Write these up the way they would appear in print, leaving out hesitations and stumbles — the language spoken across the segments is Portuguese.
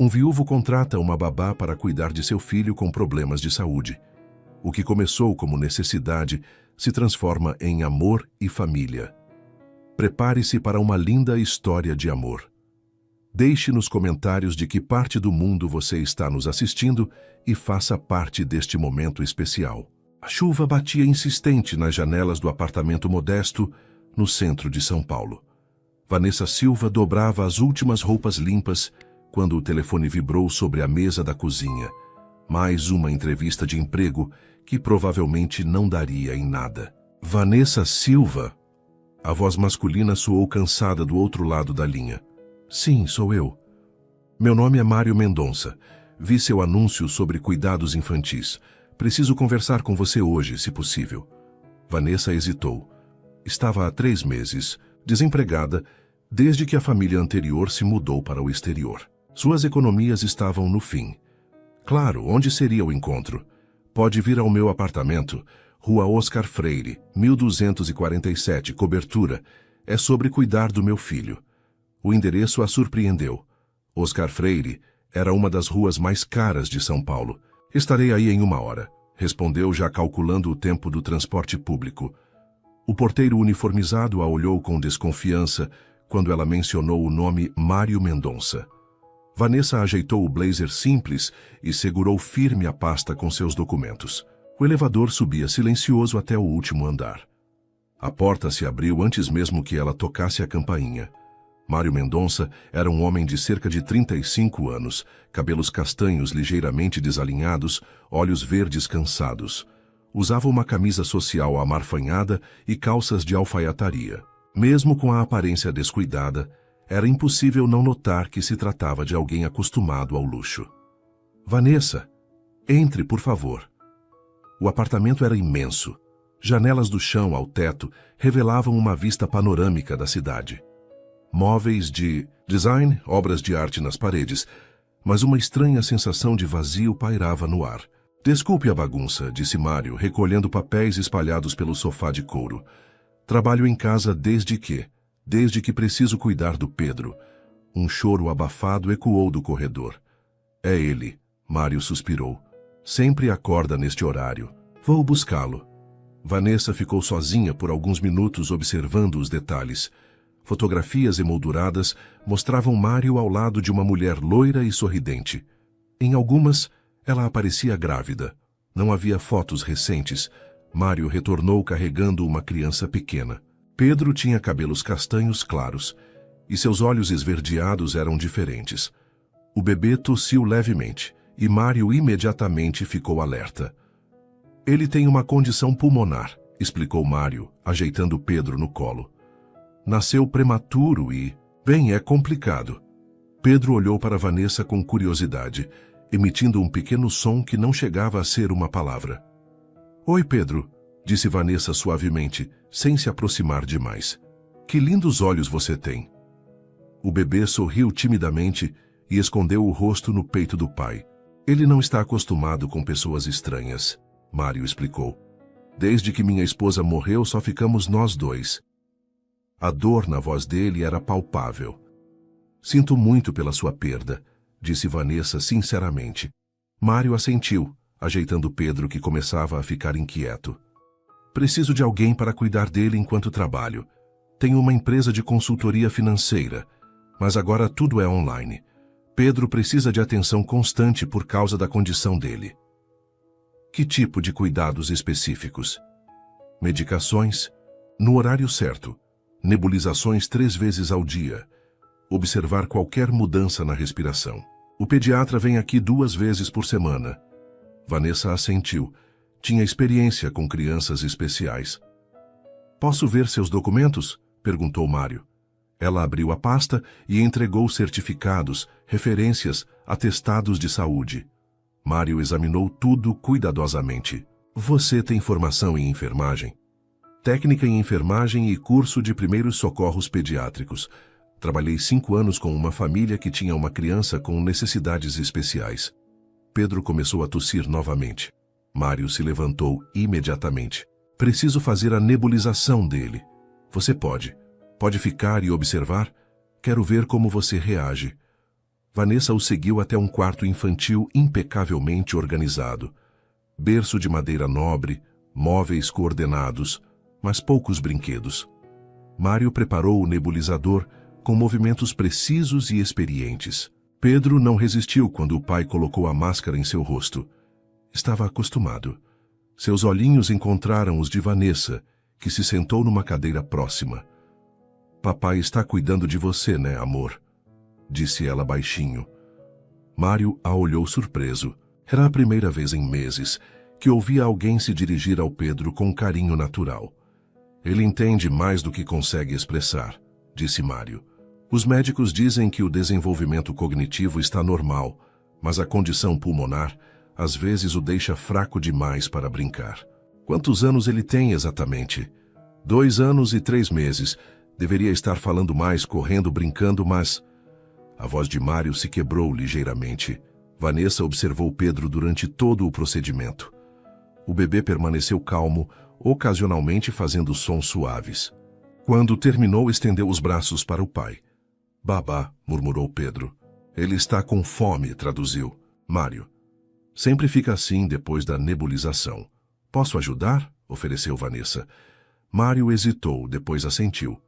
Um viúvo contrata uma babá para cuidar de seu filho com problemas de saúde. O que começou como necessidade se transforma em amor e família. Prepare-se para uma linda história de amor. Deixe nos comentários de que parte do mundo você está nos assistindo e faça parte deste momento especial. A chuva batia insistente nas janelas do apartamento modesto no centro de São Paulo. Vanessa Silva dobrava as últimas roupas limpas quando o telefone vibrou sobre a mesa da cozinha. Mais uma entrevista de emprego que provavelmente não daria em nada. Vanessa Silva? A voz masculina soou cansada do outro lado da linha. Sim, sou eu. Meu nome é Mário Mendonça. Vi seu anúncio sobre cuidados infantis. Preciso conversar com você hoje, se possível. Vanessa hesitou. Estava há 3 meses, desempregada, desde que a família anterior se mudou para o exterior. Suas economias estavam no fim. Claro, onde seria o encontro? Pode vir ao meu apartamento, Rua Oscar Freire, 1247, cobertura. É sobre cuidar do meu filho. O endereço a surpreendeu. Oscar Freire era uma das ruas mais caras de São Paulo. Estarei aí em 1 hora, respondeu já calculando o tempo do transporte público. O porteiro uniformizado a olhou com desconfiança quando ela mencionou o nome Mário Mendonça. Vanessa ajeitou o blazer simples e segurou firme a pasta com seus documentos. O elevador subia silencioso até o último andar. A porta se abriu antes mesmo que ela tocasse a campainha. Mário Mendonça era um homem de cerca de 35 anos, cabelos castanhos ligeiramente desalinhados, olhos verdes cansados. Usava uma camisa social amarfanhada e calças de alfaiataria. Mesmo com a aparência descuidada, era impossível não notar que se tratava de alguém acostumado ao luxo. Vanessa, entre, por favor. O apartamento era imenso. Janelas do chão ao teto revelavam uma vista panorâmica da cidade. Móveis de design, obras de arte nas paredes, mas uma estranha sensação de vazio pairava no ar. Desculpe a bagunça, disse Mário, recolhendo papéis espalhados pelo sofá de couro. Trabalho em casa desde que preciso cuidar do Pedro. Um choro abafado ecoou do corredor. É ele, Mário suspirou. Sempre acorda neste horário. Vou buscá-lo. Vanessa ficou sozinha por alguns minutos observando os detalhes. Fotografias emolduradas mostravam Mário ao lado de uma mulher loira e sorridente. Em algumas, ela aparecia grávida. Não havia fotos recentes. Mário retornou carregando uma criança pequena. Pedro tinha cabelos castanhos claros, e seus olhos esverdeados eram diferentes. O bebê tossiu levemente, e Mário imediatamente ficou alerta. Ele tem uma condição pulmonar, explicou Mário, ajeitando Pedro no colo. Nasceu prematuro e... Bem, é complicado. Pedro olhou para Vanessa com curiosidade, emitindo um pequeno som que não chegava a ser uma palavra. Oi, Pedro, disse Vanessa suavemente, sem se aproximar demais. Que lindos olhos você tem. O bebê sorriu timidamente e escondeu o rosto no peito do pai. Ele não está acostumado com pessoas estranhas, Mário explicou. Desde que minha esposa morreu, só ficamos nós dois. A dor na voz dele era palpável. Sinto muito pela sua perda, disse Vanessa sinceramente. Mário assentiu, ajeitando Pedro, que começava a ficar inquieto. Preciso de alguém para cuidar dele enquanto trabalho. Tenho uma empresa de consultoria financeira, mas agora tudo é online. Pedro precisa de atenção constante por causa da condição dele. Que tipo de cuidados específicos? Medicações, no horário certo. Nebulizações 3 vezes ao dia. Observar qualquer mudança na respiração. O pediatra vem aqui 2 vezes por semana. Vanessa assentiu. Tinha experiência com crianças especiais. Posso ver seus documentos? Perguntou Mário. Ela abriu a pasta e entregou certificados, referências, atestados de saúde. Mário examinou tudo cuidadosamente. Você tem formação em enfermagem? Técnica em enfermagem e curso de primeiros socorros pediátricos. Trabalhei 5 anos com uma família que tinha uma criança com necessidades especiais. Pedro começou a tossir novamente. Mário se levantou imediatamente. Preciso fazer a nebulização dele. Você pode ficar e observar? Quero ver como você reage. Vanessa o seguiu até um quarto infantil impecavelmente organizado. Berço de madeira nobre, móveis coordenados, mas poucos brinquedos. Mário preparou o nebulizador com movimentos precisos e experientes. Pedro não resistiu quando o pai colocou a máscara em seu rosto. Estava acostumado. Seus olhinhos encontraram os de Vanessa, que se sentou numa cadeira próxima. "Papai está cuidando de você, né, amor?" disse ela baixinho. Mário a olhou surpreso. Era a primeira vez em meses que ouvia alguém se dirigir ao Pedro com carinho natural. "Ele entende mais do que consegue expressar", disse Mário. "Os médicos dizem que o desenvolvimento cognitivo está normal, mas a condição pulmonar às vezes o deixa fraco demais para brincar." "Quantos anos ele tem exatamente?" 2 anos e 3 meses. Deveria estar falando mais, correndo, brincando, mas... A voz de Mário se quebrou ligeiramente. Vanessa observou Pedro durante todo o procedimento. O bebê permaneceu calmo, ocasionalmente fazendo sons suaves. Quando terminou, estendeu os braços para o pai. "Babá", murmurou Pedro. "Ele está com fome", traduziu Mário. "Sempre fica assim depois da nebulização." "Posso ajudar?", ofereceu Vanessa. Mário hesitou, depois assentiu.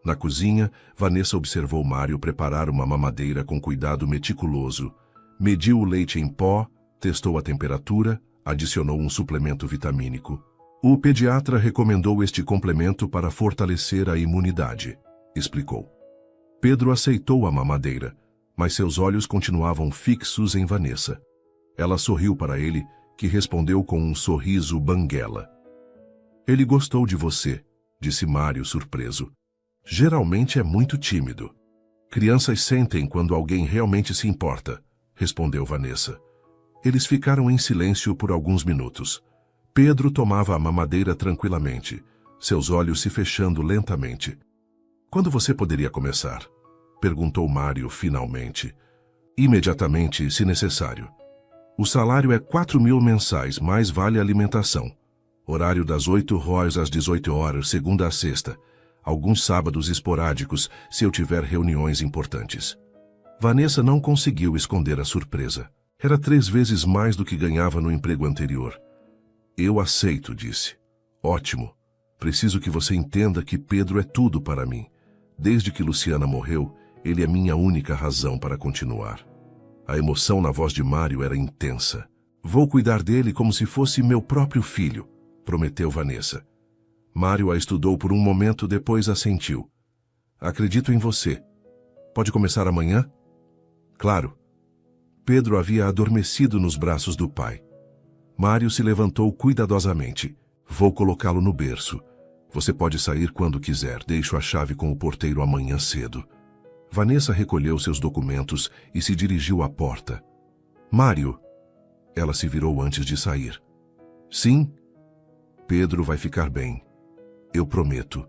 Na cozinha, Vanessa observou Mário preparar uma mamadeira com cuidado meticuloso. Mediu o leite em pó, testou a temperatura, adicionou um suplemento vitamínico. "O pediatra recomendou este complemento para fortalecer a imunidade", explicou. Pedro aceitou a mamadeira, mas seus olhos continuavam fixos em Vanessa. Ela sorriu para ele, que respondeu com um sorriso banguela. "Ele gostou de você", disse Mário surpreso. "Geralmente é muito tímido." "Crianças sentem quando alguém realmente se importa", respondeu Vanessa. Eles ficaram em silêncio por alguns minutos. Pedro tomava a mamadeira tranquilamente, seus olhos se fechando lentamente. "Quando você poderia começar?", perguntou Mário finalmente. "Imediatamente, se necessário. O salário é 4.000 mensais, mais vale a alimentação. Horário das 8h às 18h, segunda a sexta. Alguns sábados esporádicos, se eu tiver reuniões importantes." Vanessa não conseguiu esconder a surpresa. Era 3 vezes mais do que ganhava no emprego anterior. "Eu aceito", disse. "Ótimo. Preciso que você entenda que Pedro é tudo para mim. Desde que Luciana morreu, ele é minha única razão para continuar." A emoção na voz de Mário era intensa. "Vou cuidar dele como se fosse meu próprio filho", prometeu Vanessa. Mário a estudou por um momento, depois assentiu. "Acredito em você. Pode começar amanhã?" "Claro." Pedro havia adormecido nos braços do pai. Mário se levantou cuidadosamente. "Vou colocá-lo no berço. Você pode sair quando quiser. Deixo a chave com o porteiro amanhã cedo." Vanessa recolheu seus documentos e se dirigiu à porta. "Mário." Ela se virou antes de sair. "Sim?" "Pedro vai ficar bem. Eu prometo."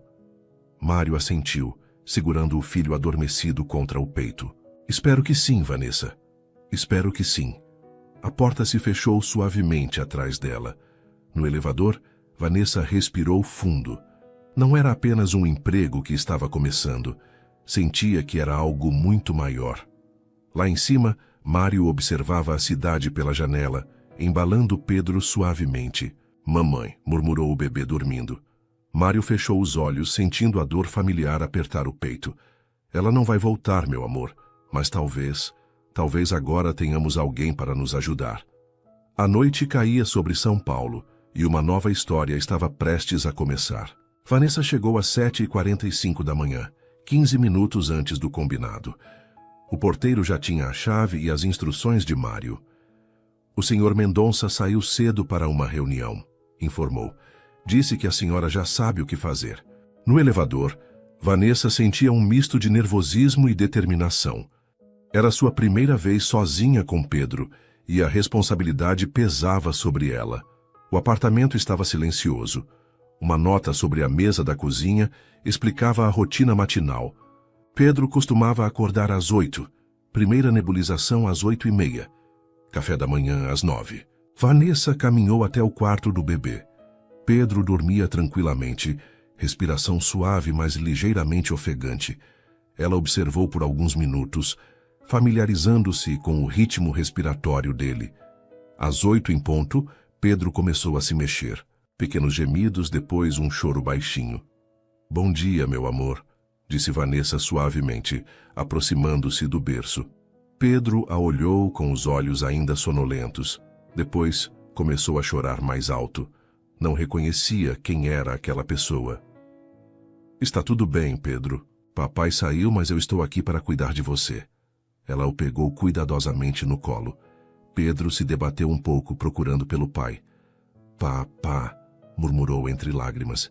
Mário assentiu, segurando o filho adormecido contra o peito. "Espero que sim, Vanessa. Espero que sim." A porta se fechou suavemente atrás dela. No elevador, Vanessa respirou fundo. Não era apenas um emprego que estava começando. Sentia que era algo muito maior. Lá em cima, Mário observava a cidade pela janela, embalando Pedro suavemente. "Mamãe", murmurou o bebê dormindo. Mário fechou os olhos, sentindo a dor familiar apertar o peito. "Ela não vai voltar, meu amor, mas talvez agora tenhamos alguém para nos ajudar." A noite caía sobre São Paulo e uma nova história estava prestes a começar. Vanessa chegou às 7h45 da manhã, 15 minutos antes do combinado. O porteiro já tinha a chave e as instruções de Mário. "O senhor Mendonça saiu cedo para uma reunião", informou. "Disse que a senhora já sabe o que fazer." No elevador, Vanessa sentia um misto de nervosismo e determinação. Era sua primeira vez sozinha com Pedro e a responsabilidade pesava sobre ela. O apartamento estava silencioso. Uma nota sobre a mesa da cozinha explicava a rotina matinal. Pedro costumava acordar às 8, primeira nebulização às 8h30, café da manhã às 9. Vanessa caminhou até o quarto do bebê. Pedro dormia tranquilamente, respiração suave, mas ligeiramente ofegante. Ela observou por alguns minutos. familiarizando-se com o ritmo respiratório dele. Às 8 em ponto, Pedro começou a se mexer. Pequenos gemidos, depois um choro baixinho. "Bom dia, meu amor", disse Vanessa suavemente, aproximando-se do berço. Pedro a olhou com os olhos ainda sonolentos. Depois, começou a chorar mais alto. Não reconhecia quem era aquela pessoa. "Está tudo bem, Pedro. Papai saiu, mas eu estou aqui para cuidar de você." Ela o pegou cuidadosamente no colo. Pedro se debateu um pouco, procurando pelo pai. "Papá", murmurou entre lágrimas.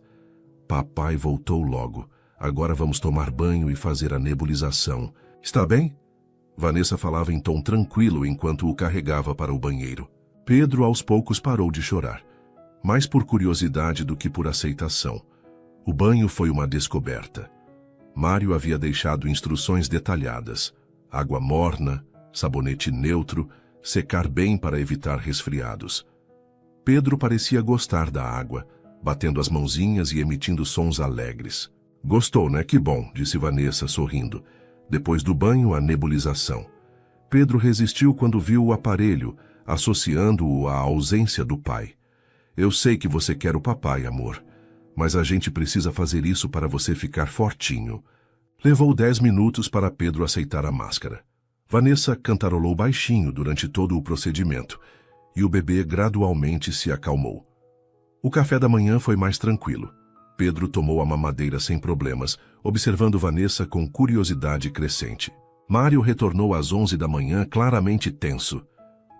"Papai voltou logo. Agora vamos tomar banho e fazer a nebulização. Está bem?" Vanessa falava em tom tranquilo enquanto o carregava para o banheiro. Pedro aos poucos parou de chorar, mais por curiosidade do que por aceitação. O banho foi uma descoberta. Mário havia deixado instruções detalhadas: água morna, sabonete neutro, secar bem para evitar resfriados. Pedro parecia gostar da água, batendo as mãozinhas e emitindo sons alegres. "Gostou, né? Que bom", disse Vanessa, sorrindo. Depois do banho, a nebulização. Pedro resistiu quando viu o aparelho, associando-o à ausência do pai. "Eu sei que você quer o papai, amor, mas a gente precisa fazer isso para você ficar fortinho." Levou 10 minutos para Pedro aceitar a máscara. Vanessa cantarolou baixinho durante todo o procedimento, e o bebê gradualmente se acalmou. O café da manhã foi mais tranquilo. Pedro tomou a mamadeira sem problemas, observando Vanessa com curiosidade crescente. Mário retornou às 11 da manhã, claramente tenso.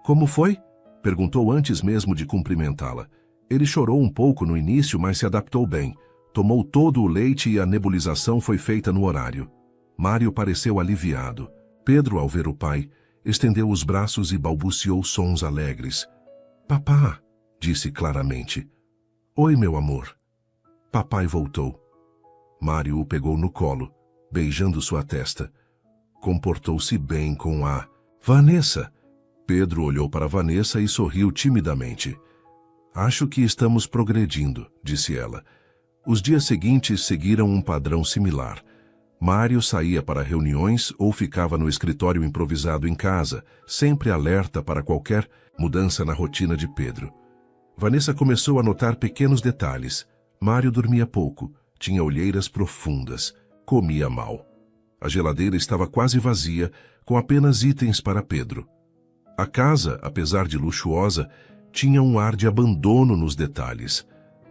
"Como foi?" perguntou antes mesmo de cumprimentá-la. Ele chorou um pouco no início, mas se adaptou bem. Tomou todo o leite e a nebulização foi feita no horário. Mário pareceu aliviado. Pedro, ao ver o pai, estendeu os braços e balbuciou sons alegres. "Papá", disse claramente. "Oi, meu amor." Papai voltou. Mário o pegou no colo, beijando sua testa. Comportou-se bem com a Vanessa. Pedro olhou para Vanessa e sorriu timidamente. "Acho que estamos progredindo", disse ela. Os dias seguintes seguiram um padrão similar. Mário saía para reuniões ou ficava no escritório improvisado em casa, sempre alerta para qualquer mudança na rotina de Pedro. Vanessa começou a notar pequenos detalhes. Mário dormia pouco, tinha olheiras profundas, comia mal. A geladeira estava quase vazia, com apenas itens para Pedro. A casa, apesar de luxuosa, tinha um ar de abandono nos detalhes.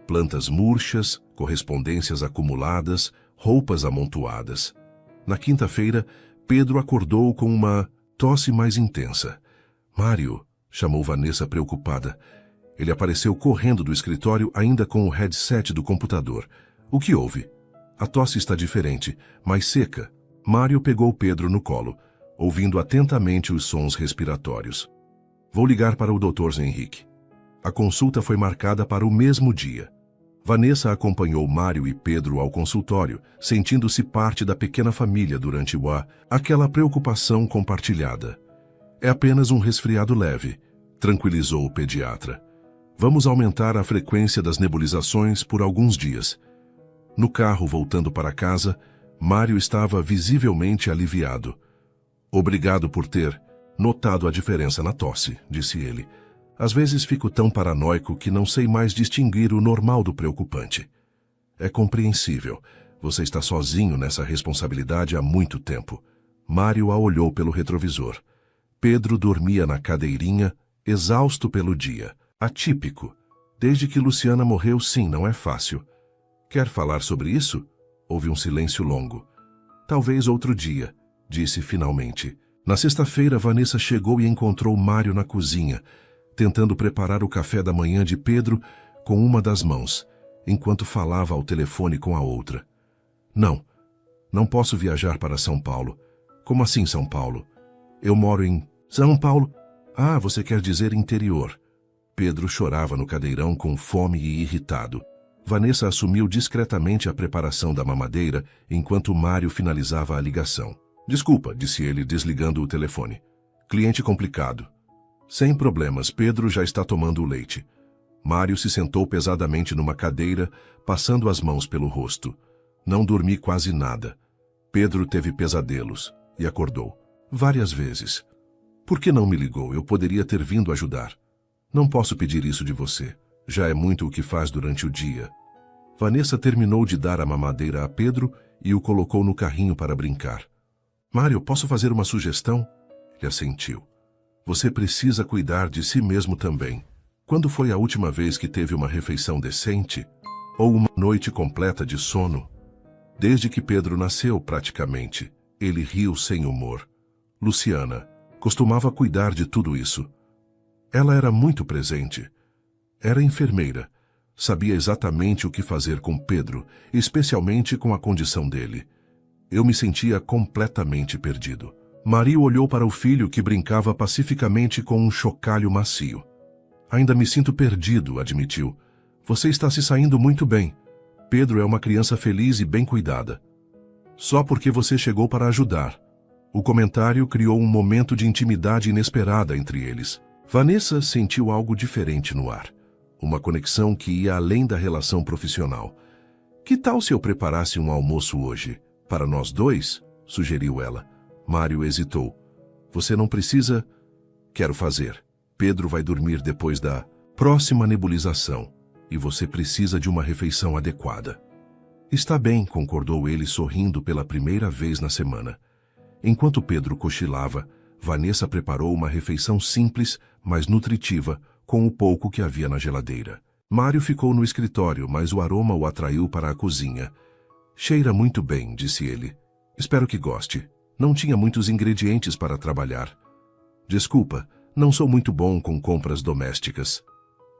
Plantas murchas, correspondências acumuladas, roupas amontoadas. Na quinta-feira, Pedro acordou com uma tosse mais intensa. "Mário", chamou Vanessa preocupada. Ele apareceu correndo do escritório ainda com o headset do computador. "O que houve?" "A tosse está diferente, mais seca." Mário pegou Pedro no colo, ouvindo atentamente os sons respiratórios. "Vou ligar para o Dr. Henrique." A consulta foi marcada para o mesmo dia. Vanessa acompanhou Mário e Pedro ao consultório, sentindo-se parte da pequena família durante aquela preocupação compartilhada. "É apenas um resfriado leve", tranquilizou o pediatra. "Vamos aumentar a frequência das nebulizações por alguns dias." No carro voltando para casa, Mário estava visivelmente aliviado. "Obrigado por ter notado a diferença na tosse", disse ele. "Às vezes fico tão paranoico que não sei mais distinguir o normal do preocupante." "É compreensível. Você está sozinho nessa responsabilidade há muito tempo." Mário a olhou pelo retrovisor. Pedro dormia na cadeirinha, exausto pelo dia. Atípico. Desde que Luciana morreu, sim, não é fácil. "Quer falar sobre isso?" Houve um silêncio longo. "Talvez outro dia", disse finalmente. Na sexta-feira, Vanessa chegou e encontrou Mário na cozinha, tentando preparar o café da manhã de Pedro com uma das mãos, enquanto falava ao telefone com a outra. Não posso viajar para São Paulo." "Como assim São Paulo?" "Eu moro em São Paulo." "Ah, você quer dizer interior." Pedro chorava no cadeirão com fome e irritado. Vanessa assumiu discretamente a preparação da mamadeira enquanto Mário finalizava a ligação. "Desculpa", disse ele, desligando o telefone. "Cliente complicado." "Sem problemas, Pedro já está tomando o leite." Mário se sentou pesadamente numa cadeira, passando as mãos pelo rosto. "Não dormi quase nada." Pedro teve pesadelos e acordou. Várias vezes. Por que não me ligou? Eu poderia ter vindo ajudar. Não posso pedir isso de você. Já é muito o que faz durante o dia. Vanessa terminou de dar a mamadeira a Pedro e o colocou no carrinho para brincar. Mário, posso fazer uma sugestão? Ele assentiu. Você precisa cuidar de si mesmo também. Quando foi a última vez que teve uma refeição decente? Ou uma noite completa de sono? Desde que Pedro nasceu, praticamente, ele riu sem humor. Luciana costumava cuidar de tudo isso. Ela era muito presente. Era enfermeira. Sabia exatamente o que fazer com Pedro, especialmente com a condição dele. Eu me sentia completamente perdido. Maria olhou para o filho que brincava pacificamente com um chocalho macio. Ainda me sinto perdido, admitiu. Você está se saindo muito bem. Pedro é uma criança feliz e bem cuidada. Só porque você chegou para ajudar. O comentário criou um momento de intimidade inesperada entre eles. Vanessa sentiu algo diferente no ar. Uma conexão que ia além da relação profissional. Que tal se eu preparasse um almoço hoje? Para nós dois? Sugeriu ela. Mário hesitou. Você não precisa... Quero fazer. Pedro vai dormir depois da próxima nebulização. E você precisa de uma refeição adequada. Está bem, concordou ele sorrindo pela primeira vez na semana. Enquanto Pedro cochilava, Vanessa preparou uma refeição simples, mas nutritiva, com o pouco que havia na geladeira. Mário ficou no escritório, mas o aroma o atraiu para a cozinha. Cheira muito bem, disse ele. Espero que goste. Não tinha muitos ingredientes para trabalhar. Desculpa, não sou muito bom com compras domésticas.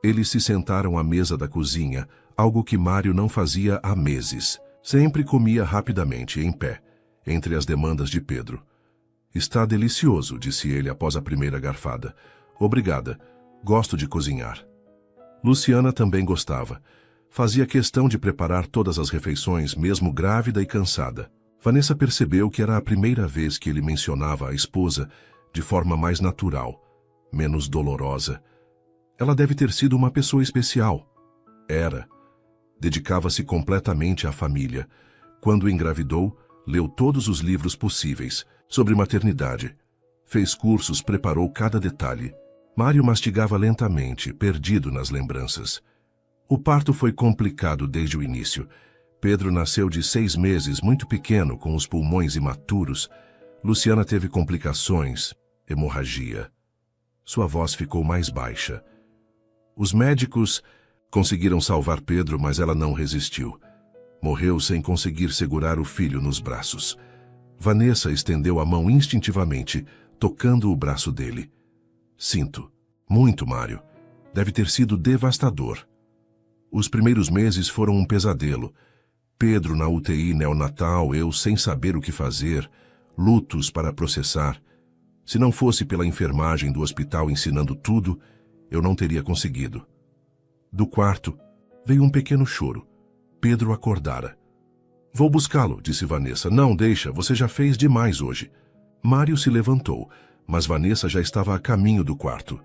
Eles se sentaram à mesa da cozinha, algo que Mário não fazia há meses. Sempre comia rapidamente, em pé, entre as demandas de Pedro. Está delicioso, disse ele após a primeira garfada. Obrigada. Gosto de cozinhar. Luciana também gostava. Fazia questão de preparar todas as refeições, mesmo grávida e cansada. Vanessa percebeu que era a primeira vez que ele mencionava a esposa de forma mais natural, menos dolorosa. Ela deve ter sido uma pessoa especial. Era. Dedicava-se completamente à família. Quando engravidou, leu todos os livros possíveis sobre maternidade. Fez cursos, preparou cada detalhe. Mário mastigava lentamente, perdido nas lembranças. O parto foi complicado desde o início. Pedro nasceu de 6 meses, muito pequeno, com os pulmões imaturos. Luciana teve complicações, hemorragia. Sua voz ficou mais baixa. Os médicos conseguiram salvar Pedro, mas ela não resistiu. Morreu sem conseguir segurar o filho nos braços. Vanessa estendeu a mão instintivamente, tocando o braço dele. Sinto. Muito, Mário. Deve ter sido devastador. Os primeiros meses foram um pesadelo. Pedro na UTI neonatal, eu sem saber o que fazer, lutos para processar. Se não fosse pela enfermagem do hospital ensinando tudo, eu não teria conseguido. Do quarto, veio um pequeno choro. Pedro acordara. Vou buscá-lo, disse Vanessa. Não, deixa, você já fez demais hoje. Mário se levantou, mas Vanessa já estava a caminho do quarto.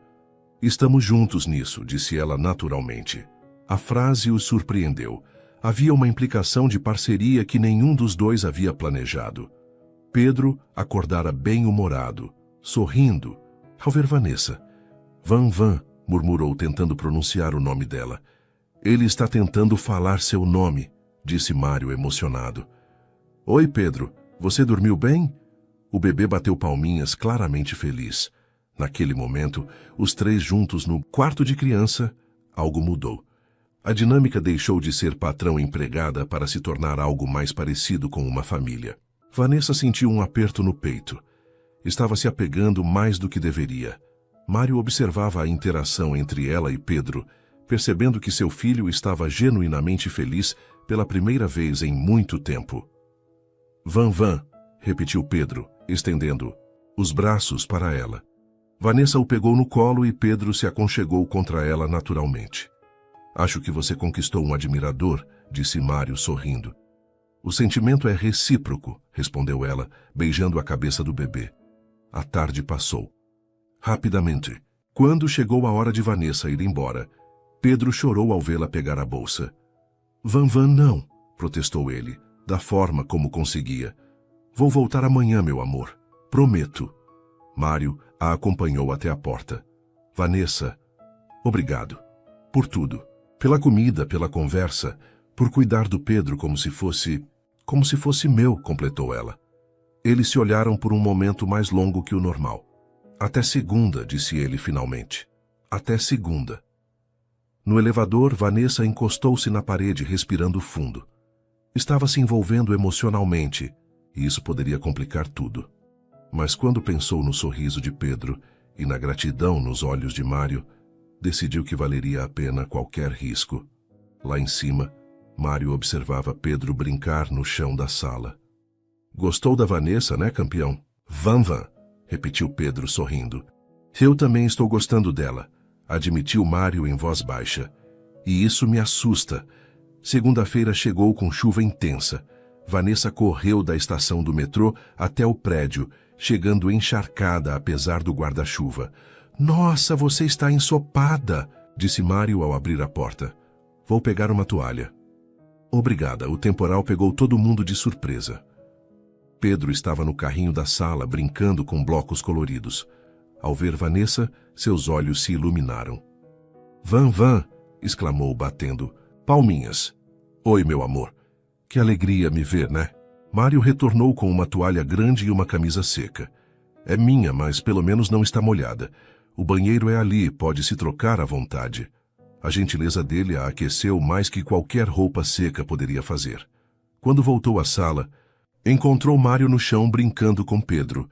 Estamos juntos nisso, disse ela naturalmente. A frase o surpreendeu. Havia uma implicação de parceria que nenhum dos dois havia planejado. Pedro acordara bem-humorado, sorrindo, ao ver Vanessa. Van, murmurou tentando pronunciar o nome dela. Ele está tentando falar seu nome, disse Mário emocionado. Oi, Pedro, você dormiu bem? O bebê bateu palminhas, claramente feliz. Naquele momento, os três juntos no quarto de criança, algo mudou. A dinâmica deixou de ser patrão-empregada para se tornar algo mais parecido com uma família. Vanessa sentiu um aperto no peito. Estava se apegando mais do que deveria. Mário observava a interação entre ela e Pedro, percebendo que seu filho estava genuinamente feliz pela primeira vez em muito tempo. Van, repetiu Pedro, estendendo os braços para ela. Vanessa o pegou no colo e Pedro se aconchegou contra ela naturalmente. Acho que você conquistou um admirador, disse Mário sorrindo. O sentimento é recíproco, respondeu ela, beijando a cabeça do bebê. A tarde passou. Rapidamente. Quando chegou a hora de Vanessa ir embora, Pedro chorou ao vê-la pegar a bolsa. Van não, protestou ele, da forma como conseguia. Vou voltar amanhã, meu amor. Prometo. Mário a acompanhou até a porta. Vanessa, obrigado. Por tudo. Pela comida, pela conversa, por cuidar do Pedro como se fosse meu, completou ela. Eles se olharam por um momento mais longo que o normal. Até segunda, disse ele finalmente. Até segunda. No elevador, Vanessa encostou-se na parede, respirando fundo. Estava se envolvendo emocionalmente, e isso poderia complicar tudo. Mas quando pensou no sorriso de Pedro e na gratidão nos olhos de Mário, decidiu que valeria a pena qualquer risco. Lá em cima, Mário observava Pedro brincar no chão da sala. Gostou da Vanessa, né, campeão? Van, repetiu Pedro sorrindo. Eu também estou gostando dela, admitiu Mário em voz baixa. E isso me assusta. Segunda-feira chegou com chuva intensa. Vanessa correu da estação do metrô até o prédio, chegando encharcada apesar do guarda-chuva. Nossa, você está ensopada, disse Mário ao abrir a porta. Vou pegar uma toalha. Obrigada, o temporal pegou todo mundo de surpresa. Pedro estava no carrinho da sala, brincando com blocos coloridos. Ao ver Vanessa, seus olhos se iluminaram. Van, exclamou, batendo palminhas. Oi, meu amor. Que alegria me ver, né? Mário retornou com uma toalha grande e uma camisa seca. É minha, mas pelo menos não está molhada. O banheiro é ali, pode se trocar à vontade. A gentileza dele a aqueceu mais que qualquer roupa seca poderia fazer. Quando voltou à sala, encontrou Mário no chão brincando com Pedro.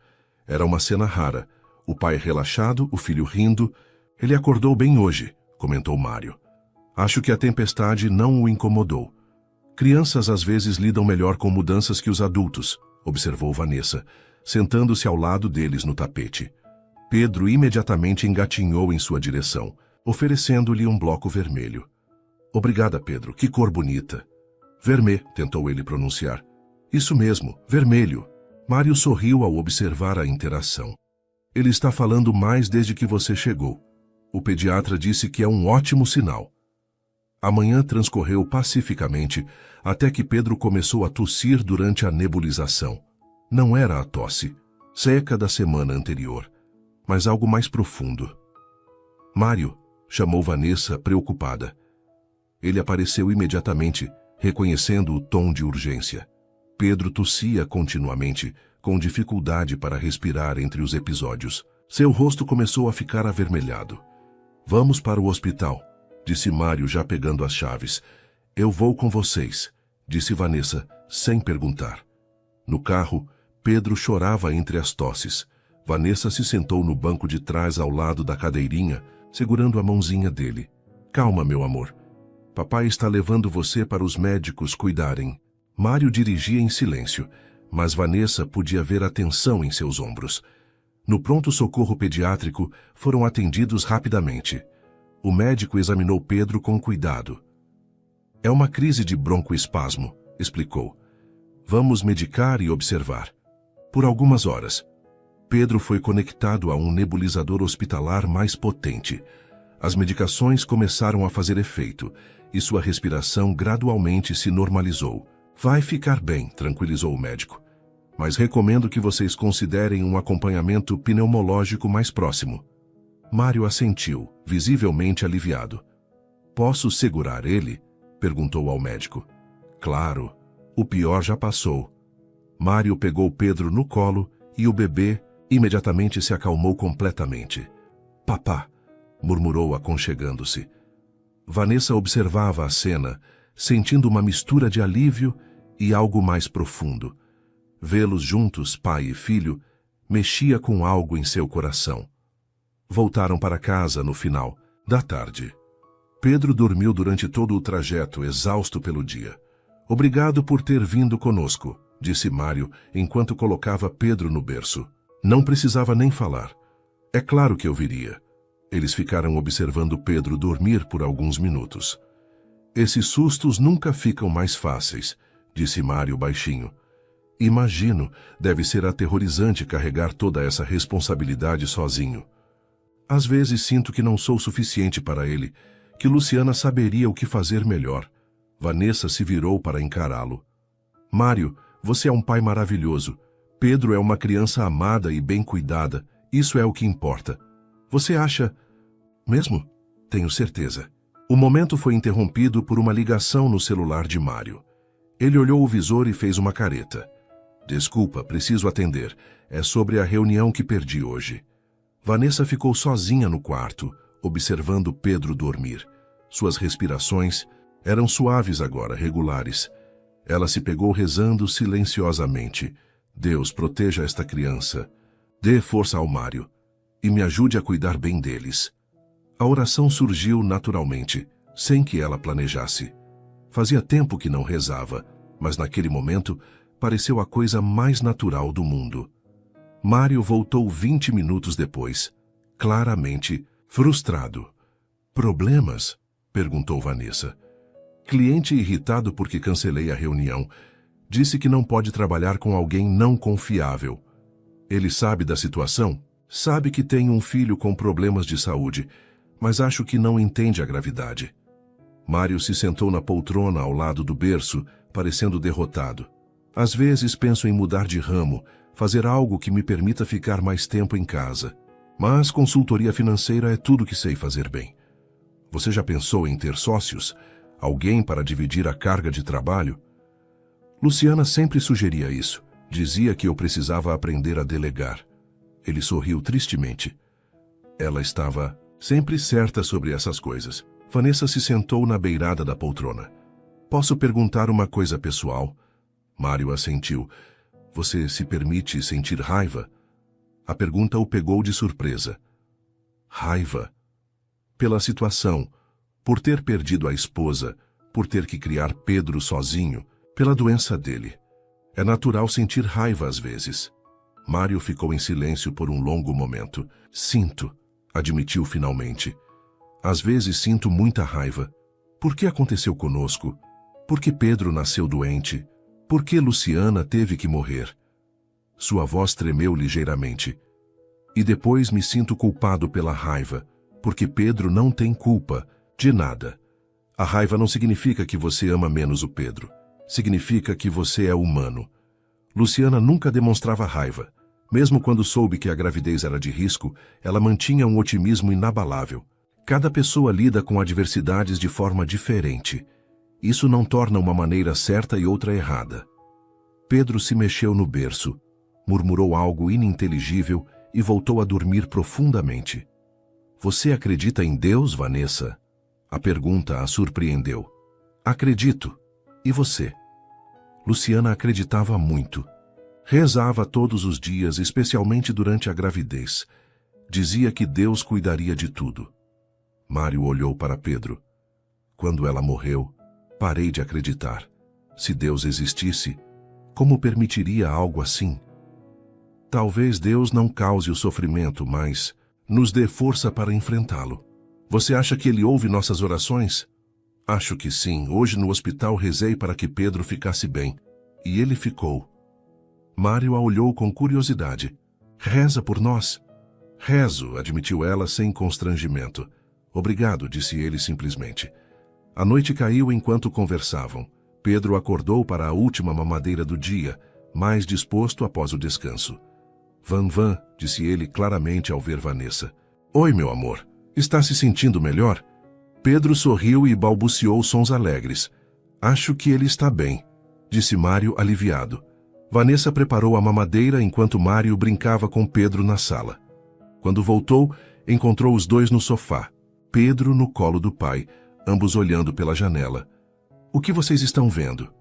Era uma cena rara. O pai relaxado, o filho rindo. Ele acordou bem hoje, comentou Mário. Acho que a tempestade não o incomodou. Crianças às vezes lidam melhor com mudanças que os adultos, observou Vanessa, sentando-se ao lado deles no tapete. Pedro imediatamente engatinhou em sua direção, oferecendo-lhe um bloco vermelho. Obrigada, Pedro, que cor bonita. Vermelho, tentou ele pronunciar. Isso mesmo, vermelho. Mário sorriu ao observar a interação. Ele está falando mais desde que você chegou. O pediatra disse que é um ótimo sinal. A manhã transcorreu pacificamente até que Pedro começou a tossir durante a nebulização. Não era a tosse, seca da semana anterior, mas algo mais profundo. Mário, chamou Vanessa, preocupada. Ele apareceu imediatamente, reconhecendo o tom de urgência. Pedro tossia continuamente, com dificuldade para respirar entre os episódios. Seu rosto começou a ficar avermelhado. Vamos para o hospital, disse Mário já pegando as chaves. Eu vou com vocês, disse Vanessa, sem perguntar. No carro, Pedro chorava entre as tosses. Vanessa se sentou no banco de trás ao lado da cadeirinha, segurando a mãozinha dele. Calma, meu amor. Papai está levando você para os médicos cuidarem. Mário dirigia em silêncio, mas Vanessa podia ver a tensão em seus ombros. No pronto-socorro pediátrico, foram atendidos rapidamente. O médico examinou Pedro com cuidado. É uma crise de broncoespasmo, explicou. Vamos medicar e observar. Por algumas horas. Pedro foi conectado a um nebulizador hospitalar mais potente. As medicações começaram a fazer efeito e sua respiração gradualmente se normalizou. Vai ficar bem, tranquilizou o médico. Mas recomendo que vocês considerem um acompanhamento pneumológico mais próximo. Mário assentiu, visivelmente aliviado. Posso segurar ele? Perguntou ao médico. Claro, o pior já passou. Mário pegou Pedro no colo e o bebê imediatamente se acalmou completamente. Papá, murmurou aconchegando-se. Vanessa observava a cena, sentindo uma mistura de alívio e algo mais profundo. Vê-los juntos, pai e filho, mexia com algo em seu coração. Voltaram para casa no final da tarde. Pedro dormiu durante todo o trajeto, exausto pelo dia. Obrigado por ter vindo conosco, disse Mário, enquanto colocava Pedro no berço. Não precisava nem falar. É claro que eu viria. Eles ficaram observando Pedro dormir por alguns minutos. Esses sustos nunca ficam mais fáceis, disse Mário baixinho. Imagino, deve ser aterrorizante carregar toda essa responsabilidade sozinho. Às vezes sinto que não sou suficiente para ele, que Luciana saberia o que fazer melhor. Vanessa se virou para encará-lo. Mário, você é um pai maravilhoso. Pedro é uma criança amada e bem cuidada, Isso é o que importa. Você acha... Mesmo? Tenho certeza. O momento foi interrompido por uma ligação no celular de Mário. Ele olhou o visor e fez uma careta. Desculpa, preciso atender. É sobre a reunião que perdi hoje. Vanessa ficou sozinha no quarto, observando Pedro dormir. Suas respirações eram suaves agora, regulares. Ela se pegou rezando silenciosamente. Deus, proteja esta criança. Dê força ao Mário e me ajude a cuidar bem deles. A oração surgiu naturalmente, sem que ela planejasse. Fazia tempo que não rezava, mas naquele momento pareceu a coisa mais natural do mundo. Mário voltou 20 minutos depois, claramente frustrado. Problemas? Perguntou Vanessa. Cliente irritado porque cancelei a reunião. Disse que não pode trabalhar com alguém não confiável. Ele sabe da situação? Sabe que tem um filho com problemas de saúde, mas acho que não entende a gravidade. Mário se sentou na poltrona ao lado do berço, parecendo derrotado. Às vezes penso em mudar de ramo, fazer algo que me permita ficar mais tempo em casa. Mas consultoria financeira é tudo que sei fazer bem. Você já pensou em ter sócios? Alguém para dividir a carga de trabalho? Luciana sempre sugeria isso. Dizia que eu precisava aprender a delegar. Ele sorriu tristemente. Ela estava sempre certa sobre essas coisas. Vanessa se sentou na beirada da poltrona. Posso perguntar uma coisa pessoal? Mário assentiu. Você se permite sentir raiva? A pergunta o pegou de surpresa. Raiva? Pela situação, por ter perdido a esposa, por ter que criar Pedro sozinho, pela doença dele. É natural sentir raiva às vezes. Mário ficou em silêncio por um longo momento. Sinto, admitiu finalmente. Às vezes sinto muita raiva. Por que aconteceu conosco? Por que Pedro nasceu doente? Por que Luciana teve que morrer? Sua voz tremeu ligeiramente. E depois me sinto culpado pela raiva, porque Pedro não tem culpa de nada. A raiva não significa que você ama menos o Pedro. Significa que você é humano. Luciana nunca demonstrava raiva. Mesmo quando soube que a gravidez era de risco, ela mantinha um otimismo inabalável. Cada pessoa lida com adversidades de forma diferente. Isso não torna uma maneira certa e outra errada. Pedro se mexeu no berço, murmurou algo ininteligível e voltou a dormir profundamente. Você acredita em Deus, Vanessa? A pergunta a surpreendeu. Acredito. E você? Luciana acreditava muito. Rezava todos os dias, especialmente durante a gravidez. Dizia que Deus cuidaria de tudo. Mário olhou para Pedro. Quando ela morreu, parei de acreditar. Se Deus existisse, como permitiria algo assim? Talvez Deus não cause o sofrimento, mas nos dê força para enfrentá-lo. Você acha que Ele ouve nossas orações? Acho que sim. Hoje no hospital rezei para que Pedro ficasse bem. E ele ficou. Mário a olhou com curiosidade. Reza por nós? Rezo, admitiu ela sem constrangimento. Obrigado, disse ele simplesmente. A noite caiu enquanto conversavam. Pedro acordou para a última mamadeira do dia, mais disposto após o descanso. Van, disse ele claramente ao ver Vanessa. Oi, meu amor. Está se sentindo melhor? Pedro sorriu e balbuciou sons alegres. Acho que ele está bem, disse Mário aliviado. Vanessa preparou a mamadeira enquanto Mário brincava com Pedro na sala. Quando voltou, encontrou os dois no sofá. Pedro no colo do pai, ambos olhando pela janela. O que vocês estão vendo?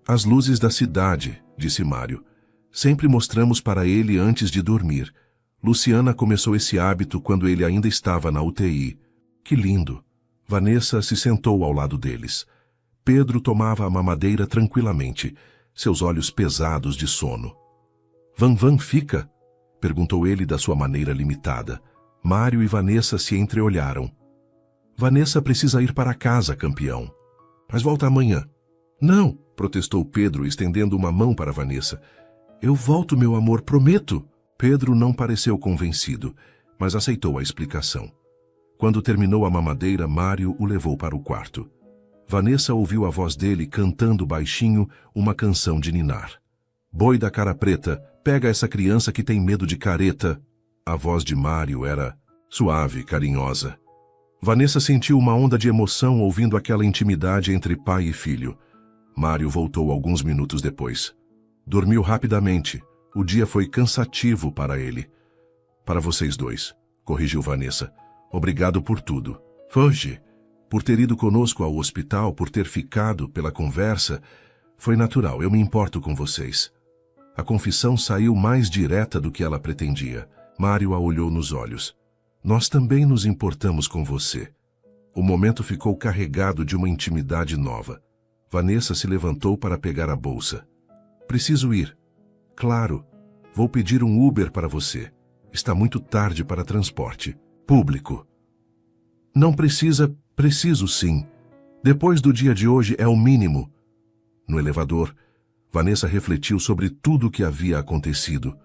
As luzes da cidade, disse Mário. Sempre mostramos para ele antes de dormir. Luciana começou esse hábito quando ele ainda estava na UTI. Que lindo! Vanessa se sentou ao lado deles. Pedro tomava a mamadeira tranquilamente, seus olhos pesados de sono. Van fica? Perguntou ele da sua maneira limitada. Mário e Vanessa se entreolharam. Vanessa precisa ir para casa, campeão. Mas volta amanhã. Não, protestou Pedro, estendendo uma mão para Vanessa. Eu volto, meu amor, prometo. Pedro não pareceu convencido, mas aceitou a explicação. Quando terminou a mamadeira, Mário o levou para o quarto. Vanessa ouviu a voz dele cantando baixinho uma canção de ninar. Boi da cara preta, pega essa criança que tem medo de careta. A voz de Mário era suave e carinhosa. Vanessa sentiu uma onda de emoção ouvindo aquela intimidade entre pai e filho. Mário voltou alguns minutos depois. Dormiu rapidamente. O dia foi cansativo para ele. Para vocês dois, corrigiu Vanessa. Obrigado por tudo. Foge. Por ter ido conosco ao hospital, por ter ficado, pela conversa. Foi natural, eu me importo com vocês. A confissão saiu mais direta do que ela pretendia. Mário a olhou nos olhos. Nós também nos importamos com você. O momento ficou carregado de uma intimidade nova. Vanessa se levantou para pegar a bolsa. Preciso ir. Claro. Vou pedir um Uber para você. Está muito tarde para transporte público. Não precisa, preciso sim. Depois do dia de hoje é o mínimo. No elevador, Vanessa refletiu sobre tudo o que havia acontecido.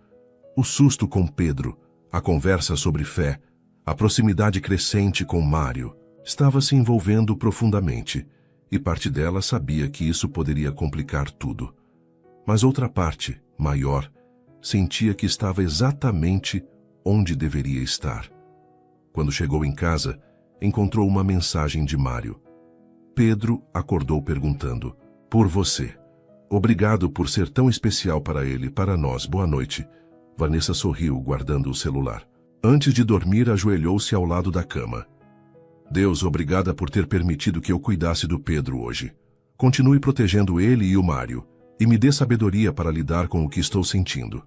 O susto com Pedro, a conversa sobre fé, a proximidade crescente com Mário. Estava se envolvendo profundamente, e parte dela sabia que isso poderia complicar tudo. Mas outra parte, maior, sentia que estava exatamente onde deveria estar. Quando chegou em casa, encontrou uma mensagem de Mário. Pedro acordou perguntando, por você. Obrigado por ser tão especial para ele, para nós. Boa noite. Vanessa sorriu, guardando o celular. Antes de dormir, ajoelhou-se ao lado da cama. Deus, obrigada por ter permitido que eu cuidasse do Pedro hoje. Continue protegendo ele e o Mário, e me dê sabedoria para lidar com o que estou sentindo.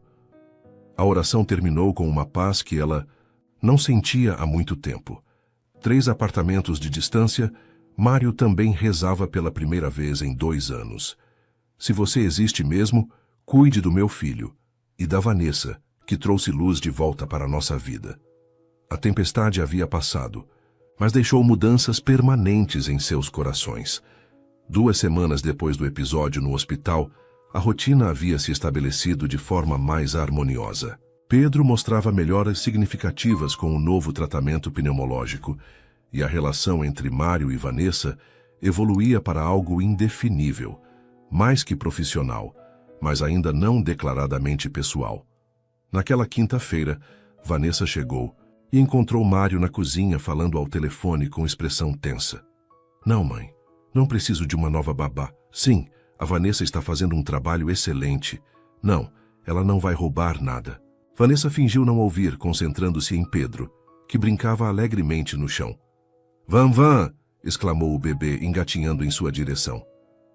A oração terminou com uma paz que ela não sentia há muito tempo. 3 apartamentos de distância, Mário também rezava pela primeira vez em 2 anos. Se você existe mesmo, cuide do meu filho e da Vanessa, que trouxe luz de volta para a nossa vida. A tempestade havia passado, mas deixou mudanças permanentes em seus corações. 2 semanas depois do episódio no hospital, a rotina havia se estabelecido de forma mais harmoniosa. Pedro mostrava melhoras significativas com o novo tratamento pneumológico, e a relação entre Mário e Vanessa evoluía para algo indefinível, mais que profissional, mas ainda não declaradamente pessoal. Naquela quinta-feira, Vanessa chegou e encontrou Mário na cozinha falando ao telefone com expressão tensa. Não, mãe, não preciso de uma nova babá. Sim, a Vanessa está fazendo um trabalho excelente. Não, ela não vai roubar nada. Vanessa fingiu não ouvir, concentrando-se em Pedro, que brincava alegremente no chão. Van, Van! Exclamou o bebê, engatinhando em sua direção.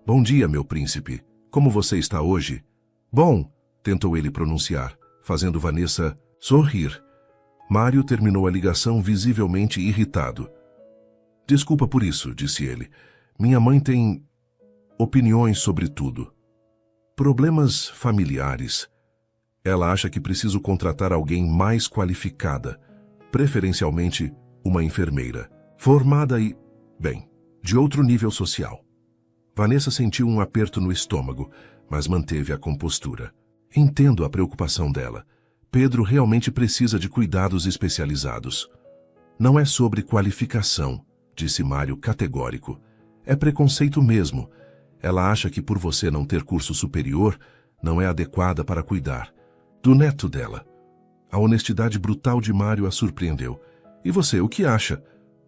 Bom dia, meu príncipe. Como você está hoje? Bom, tentou ele pronunciar, fazendo Vanessa sorrir. Mário terminou a ligação visivelmente irritado. Desculpa por isso, disse ele. Minha mãe tem opiniões sobre tudo. Problemas familiares. Ela acha que preciso contratar alguém mais qualificada, preferencialmente uma enfermeira, formada e, bem, de outro nível social. Vanessa sentiu um aperto no estômago, mas manteve a compostura. Entendo a preocupação dela. Pedro realmente precisa de cuidados especializados. Não é sobre qualificação, disse Mário categórico. É preconceito mesmo. Ela acha que por você não ter curso superior, não é adequada para cuidar do neto dela. A honestidade brutal de Mário a surpreendeu. E você, o que acha?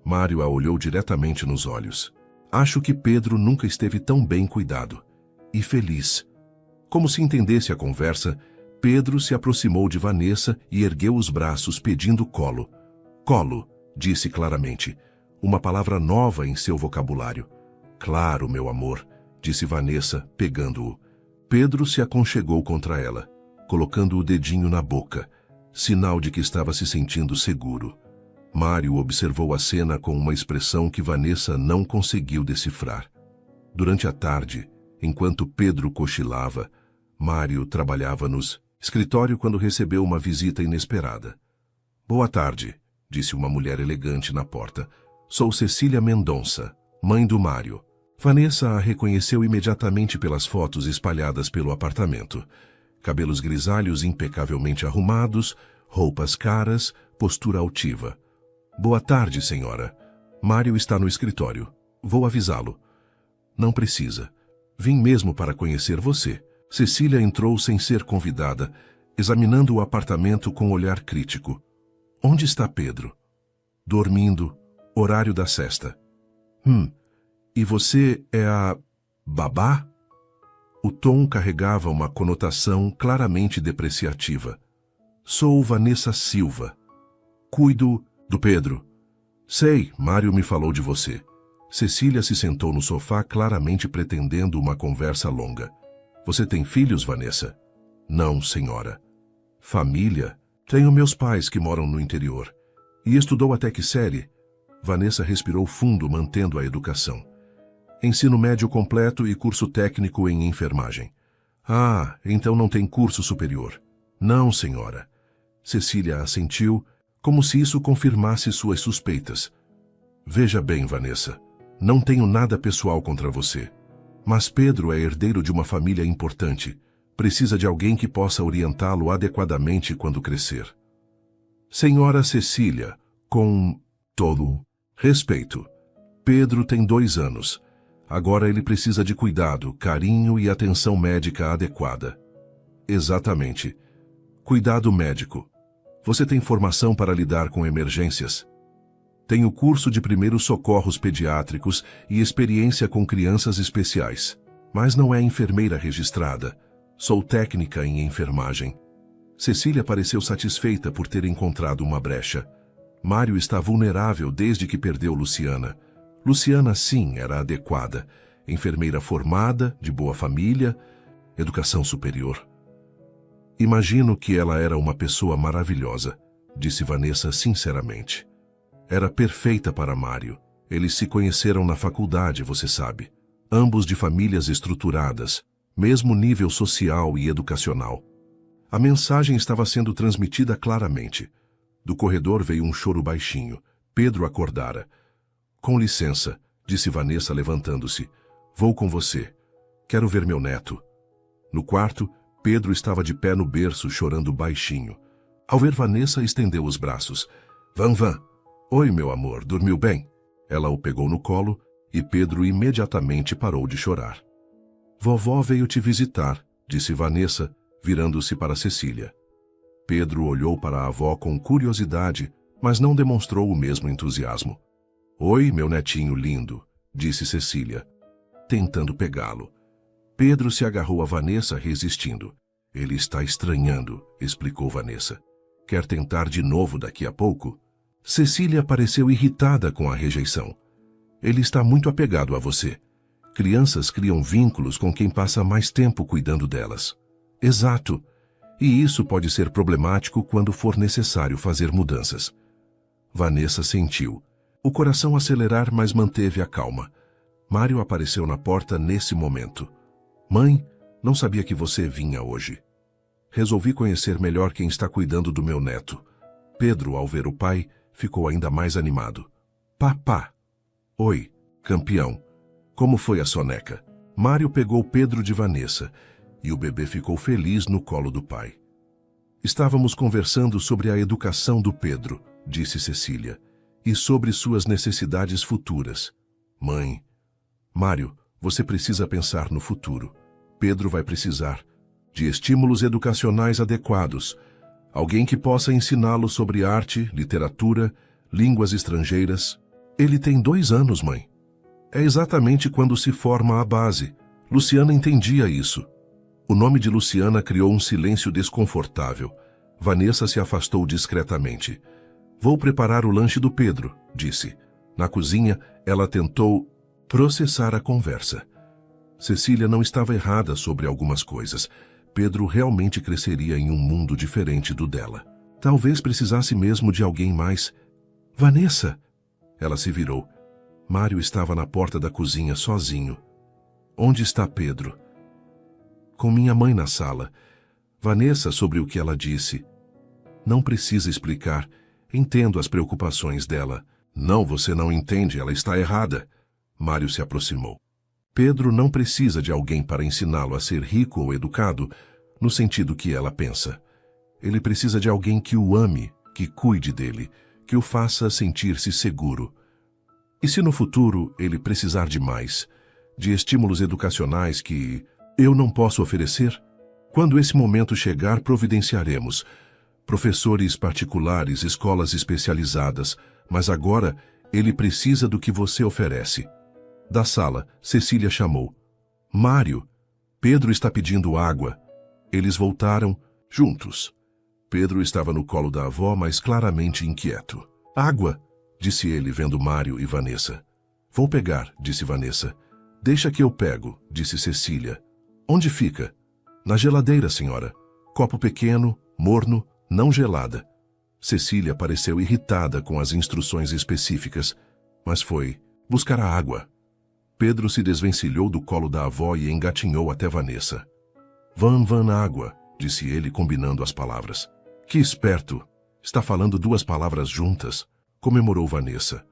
Mário a olhou diretamente nos olhos. Acho que Pedro nunca esteve tão bem cuidado. E feliz. Como se entendesse a conversa, Pedro se aproximou de Vanessa e ergueu os braços pedindo colo. Colo, disse claramente. Uma palavra nova em seu vocabulário. Claro, meu amor, disse Vanessa, pegando-o. Pedro se aconchegou contra ela, colocando o dedinho na boca, sinal de que estava se sentindo seguro. Mário observou a cena com uma expressão que Vanessa não conseguiu decifrar. Durante a tarde, enquanto Pedro cochilava, Mário trabalhava no escritório quando recebeu uma visita inesperada. Boa tarde, disse uma mulher elegante na porta. Sou Cecília Mendonça, mãe do Mário. Vanessa a reconheceu imediatamente pelas fotos espalhadas pelo apartamento. Cabelos grisalhos impecavelmente arrumados, roupas caras, postura altiva. Boa tarde, senhora. Mário está no escritório. Vou avisá-lo. Não precisa. Vim mesmo para conhecer você. Cecília entrou sem ser convidada, examinando o apartamento com olhar crítico. Onde está Pedro? Dormindo, horário da sesta. E você é a babá? O tom carregava uma conotação claramente depreciativa. Sou Vanessa Silva. Cuido do Pedro. Sei, Mário me falou de você. Cecília se sentou no sofá, claramente pretendendo uma conversa longa. Você tem filhos, Vanessa? Não, senhora. Família? Tenho meus pais que moram no interior. E estudou até que série? Vanessa respirou fundo, mantendo a educação. Ensino médio completo e curso técnico em enfermagem. Ah, então não tem curso superior. Não, senhora. Cecília assentiu, como se isso confirmasse suas suspeitas. Veja bem, Vanessa, não tenho nada pessoal contra você. Mas Pedro é herdeiro de uma família importante. Precisa de alguém que possa orientá-lo adequadamente quando crescer. Senhora Cecília, com todo respeito, Pedro tem 2 anos. Agora ele precisa de cuidado, carinho e atenção médica adequada. Exatamente. Cuidado médico. Você tem formação para lidar com emergências? Tenho curso de primeiros socorros pediátricos e experiência com crianças especiais. Mas não é enfermeira registrada. Sou técnica em enfermagem. Cecília pareceu satisfeita por ter encontrado uma brecha. Mário está vulnerável desde que perdeu Luciana. Luciana, sim, era adequada. Enfermeira formada, de boa família, educação superior. Imagino que ela era uma pessoa maravilhosa, disse Vanessa sinceramente. Era perfeita para Mário. Eles se conheceram na faculdade, você sabe. Ambos de famílias estruturadas, mesmo nível social e educacional. A mensagem estava sendo transmitida claramente. Do corredor veio um choro baixinho. Pedro acordara. Com licença, disse Vanessa levantando-se. Vou com você. Quero ver meu neto. No quarto, Pedro estava de pé no berço, chorando baixinho. Ao ver Vanessa, estendeu os braços. Van. Oi, meu amor, dormiu bem? Ela o pegou no colo e Pedro imediatamente parou de chorar. Vovó veio te visitar, disse Vanessa, virando-se para Cecília. Pedro olhou para a avó com curiosidade, mas não demonstrou o mesmo entusiasmo. Oi, meu netinho lindo, disse Cecília, tentando pegá-lo. Pedro se agarrou a Vanessa, resistindo. Ele está estranhando, explicou Vanessa. Quer tentar de novo daqui a pouco? Cecília pareceu irritada com a rejeição. Ele está muito apegado a você. Crianças criam vínculos com quem passa mais tempo cuidando delas. Exato. E isso pode ser problemático quando for necessário fazer mudanças. Vanessa sentiu. O coração acelerar, mas manteve a calma. Mário apareceu na porta nesse momento. Mãe, não sabia que você vinha hoje. Resolvi conhecer melhor quem está cuidando do meu neto. Pedro, ao ver o pai, ficou ainda mais animado. Papá. Oi, campeão. Como foi a soneca? Mário pegou Pedro de Vanessa e o bebê ficou feliz no colo do pai. Estávamos conversando sobre a educação do Pedro, disse Cecília, e sobre suas necessidades futuras. Mãe, Mário, você precisa pensar no futuro. Pedro vai precisar de estímulos educacionais adequados, alguém que possa ensiná-lo sobre arte, literatura, línguas estrangeiras. Ele tem 2 anos, mãe. É exatamente quando se forma a base. Luciana entendia isso. O nome de Luciana criou um silêncio desconfortável. Vanessa se afastou discretamente. Vou preparar o lanche do Pedro, disse. Na cozinha, ela tentou processar a conversa. Cecília não estava errada sobre algumas coisas. Pedro realmente cresceria em um mundo diferente do dela. Talvez precisasse mesmo de alguém mais. Vanessa! Ela se virou. Mário estava na porta da cozinha sozinho. Onde está Pedro? Com minha mãe na sala. Vanessa, sobre o que ela disse. Não precisa explicar. Entendo as preocupações dela. Não, você não entende, ela está errada. Mário se aproximou. Pedro não precisa de alguém para ensiná-lo a ser rico ou educado, no sentido que ela pensa. Ele precisa de alguém que o ame, que cuide dele, que o faça sentir-se seguro. E se no futuro ele precisar de mais, de estímulos educacionais que eu não posso oferecer? Quando esse momento chegar, providenciaremos. professores particulares, escolas especializadas, mas agora ele precisa do que você oferece. Da sala, Cecília chamou. Mário, Pedro está pedindo água. Eles voltaram juntos. Pedro estava no colo da avó, mas claramente inquieto. Água, disse ele, vendo Mário e Vanessa. Vou pegar, disse Vanessa. Deixa que eu pego, disse Cecília. Onde fica? Na geladeira, senhora. Copo pequeno, morno, não gelada. Cecília pareceu irritada com as instruções específicas, mas foi buscar a água. Pedro se desvencilhou do colo da avó e engatinhou até Vanessa. Van água, disse ele, combinando as palavras. Que esperto! Está falando duas palavras juntas, comemorou Vanessa.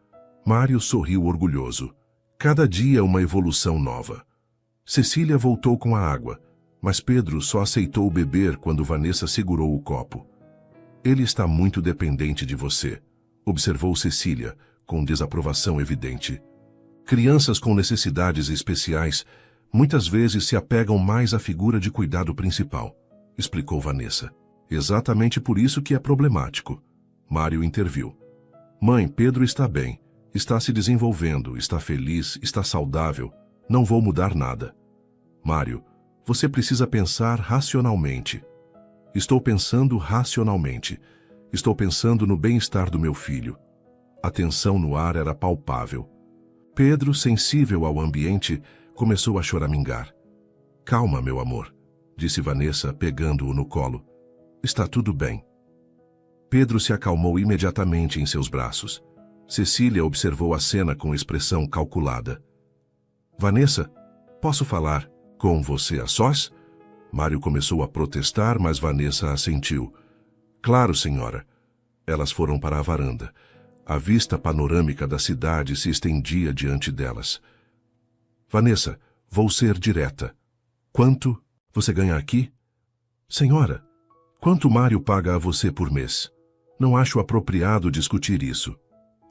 Mário sorriu orgulhoso. Cada dia uma evolução nova. Cecília voltou com a água, mas Pedro só aceitou beber quando Vanessa segurou o copo. Ele está muito dependente de você, observou Cecília, com desaprovação evidente. Crianças com necessidades especiais muitas vezes se apegam mais à figura de cuidado principal, explicou Vanessa. Exatamente por isso que é problemático. Mário interviu. Mãe, Pedro está bem, está se desenvolvendo, está feliz, está saudável. Não vou mudar nada. Mário, você precisa pensar racionalmente. Estou pensando racionalmente. Estou pensando no bem-estar do meu filho. A tensão no ar era palpável. Pedro, sensível ao ambiente, começou a choramingar. Calma, meu amor, disse Vanessa, pegando-o no colo. Está tudo bem. Pedro se acalmou imediatamente em seus braços. Cecília observou a cena com expressão calculada. Vanessa, posso falar com você a sós? Mário começou a protestar, mas Vanessa assentiu. Claro, senhora. Elas foram para a varanda. A vista panorâmica da cidade se estendia diante delas. Vanessa, vou ser direta. Quanto você ganha aqui? Senhora, quanto Mário paga a você por mês? Não acho apropriado discutir isso.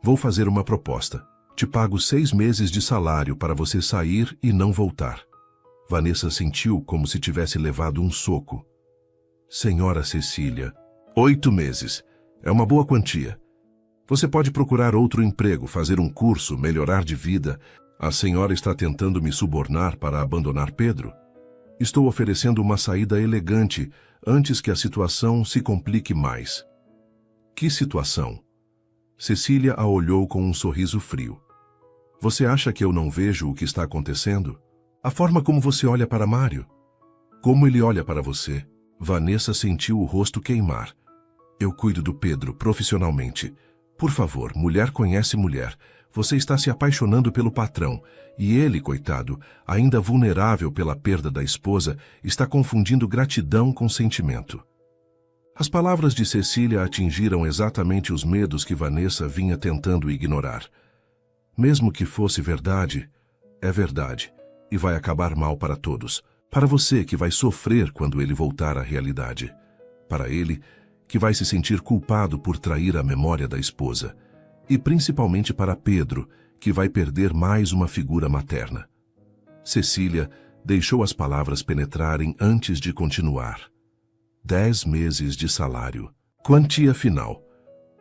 Vou fazer uma proposta. Te pago 6 meses de salário para você sair e não voltar. Vanessa sentiu como se tivesse levado um soco. Senhora Cecília, 8 meses. É uma boa quantia. Você pode procurar outro emprego, fazer um curso, melhorar de vida. A senhora está tentando me subornar para abandonar Pedro? Estou oferecendo uma saída elegante antes que a situação se complique mais. Que situação? Cecília a olhou com um sorriso frio. Você acha que eu não vejo o que está acontecendo? A forma como você olha para Mário? Como ele olha para você? Vanessa sentiu o rosto queimar. Eu cuido do Pedro profissionalmente. Por favor, mulher conhece mulher. Você está se apaixonando pelo patrão, e ele, coitado, ainda vulnerável pela perda da esposa, está confundindo gratidão com sentimento. As palavras de Cecília atingiram exatamente os medos que Vanessa vinha tentando ignorar. Mesmo que fosse verdade, é verdade, e vai acabar mal para todos. Para você, que vai sofrer quando ele voltar à realidade. Para ele, que vai se sentir culpado por trair a memória da esposa. E principalmente para Pedro, que vai perder mais uma figura materna. Cecília deixou as palavras penetrarem antes de continuar. 10 meses de salário. Quantia final.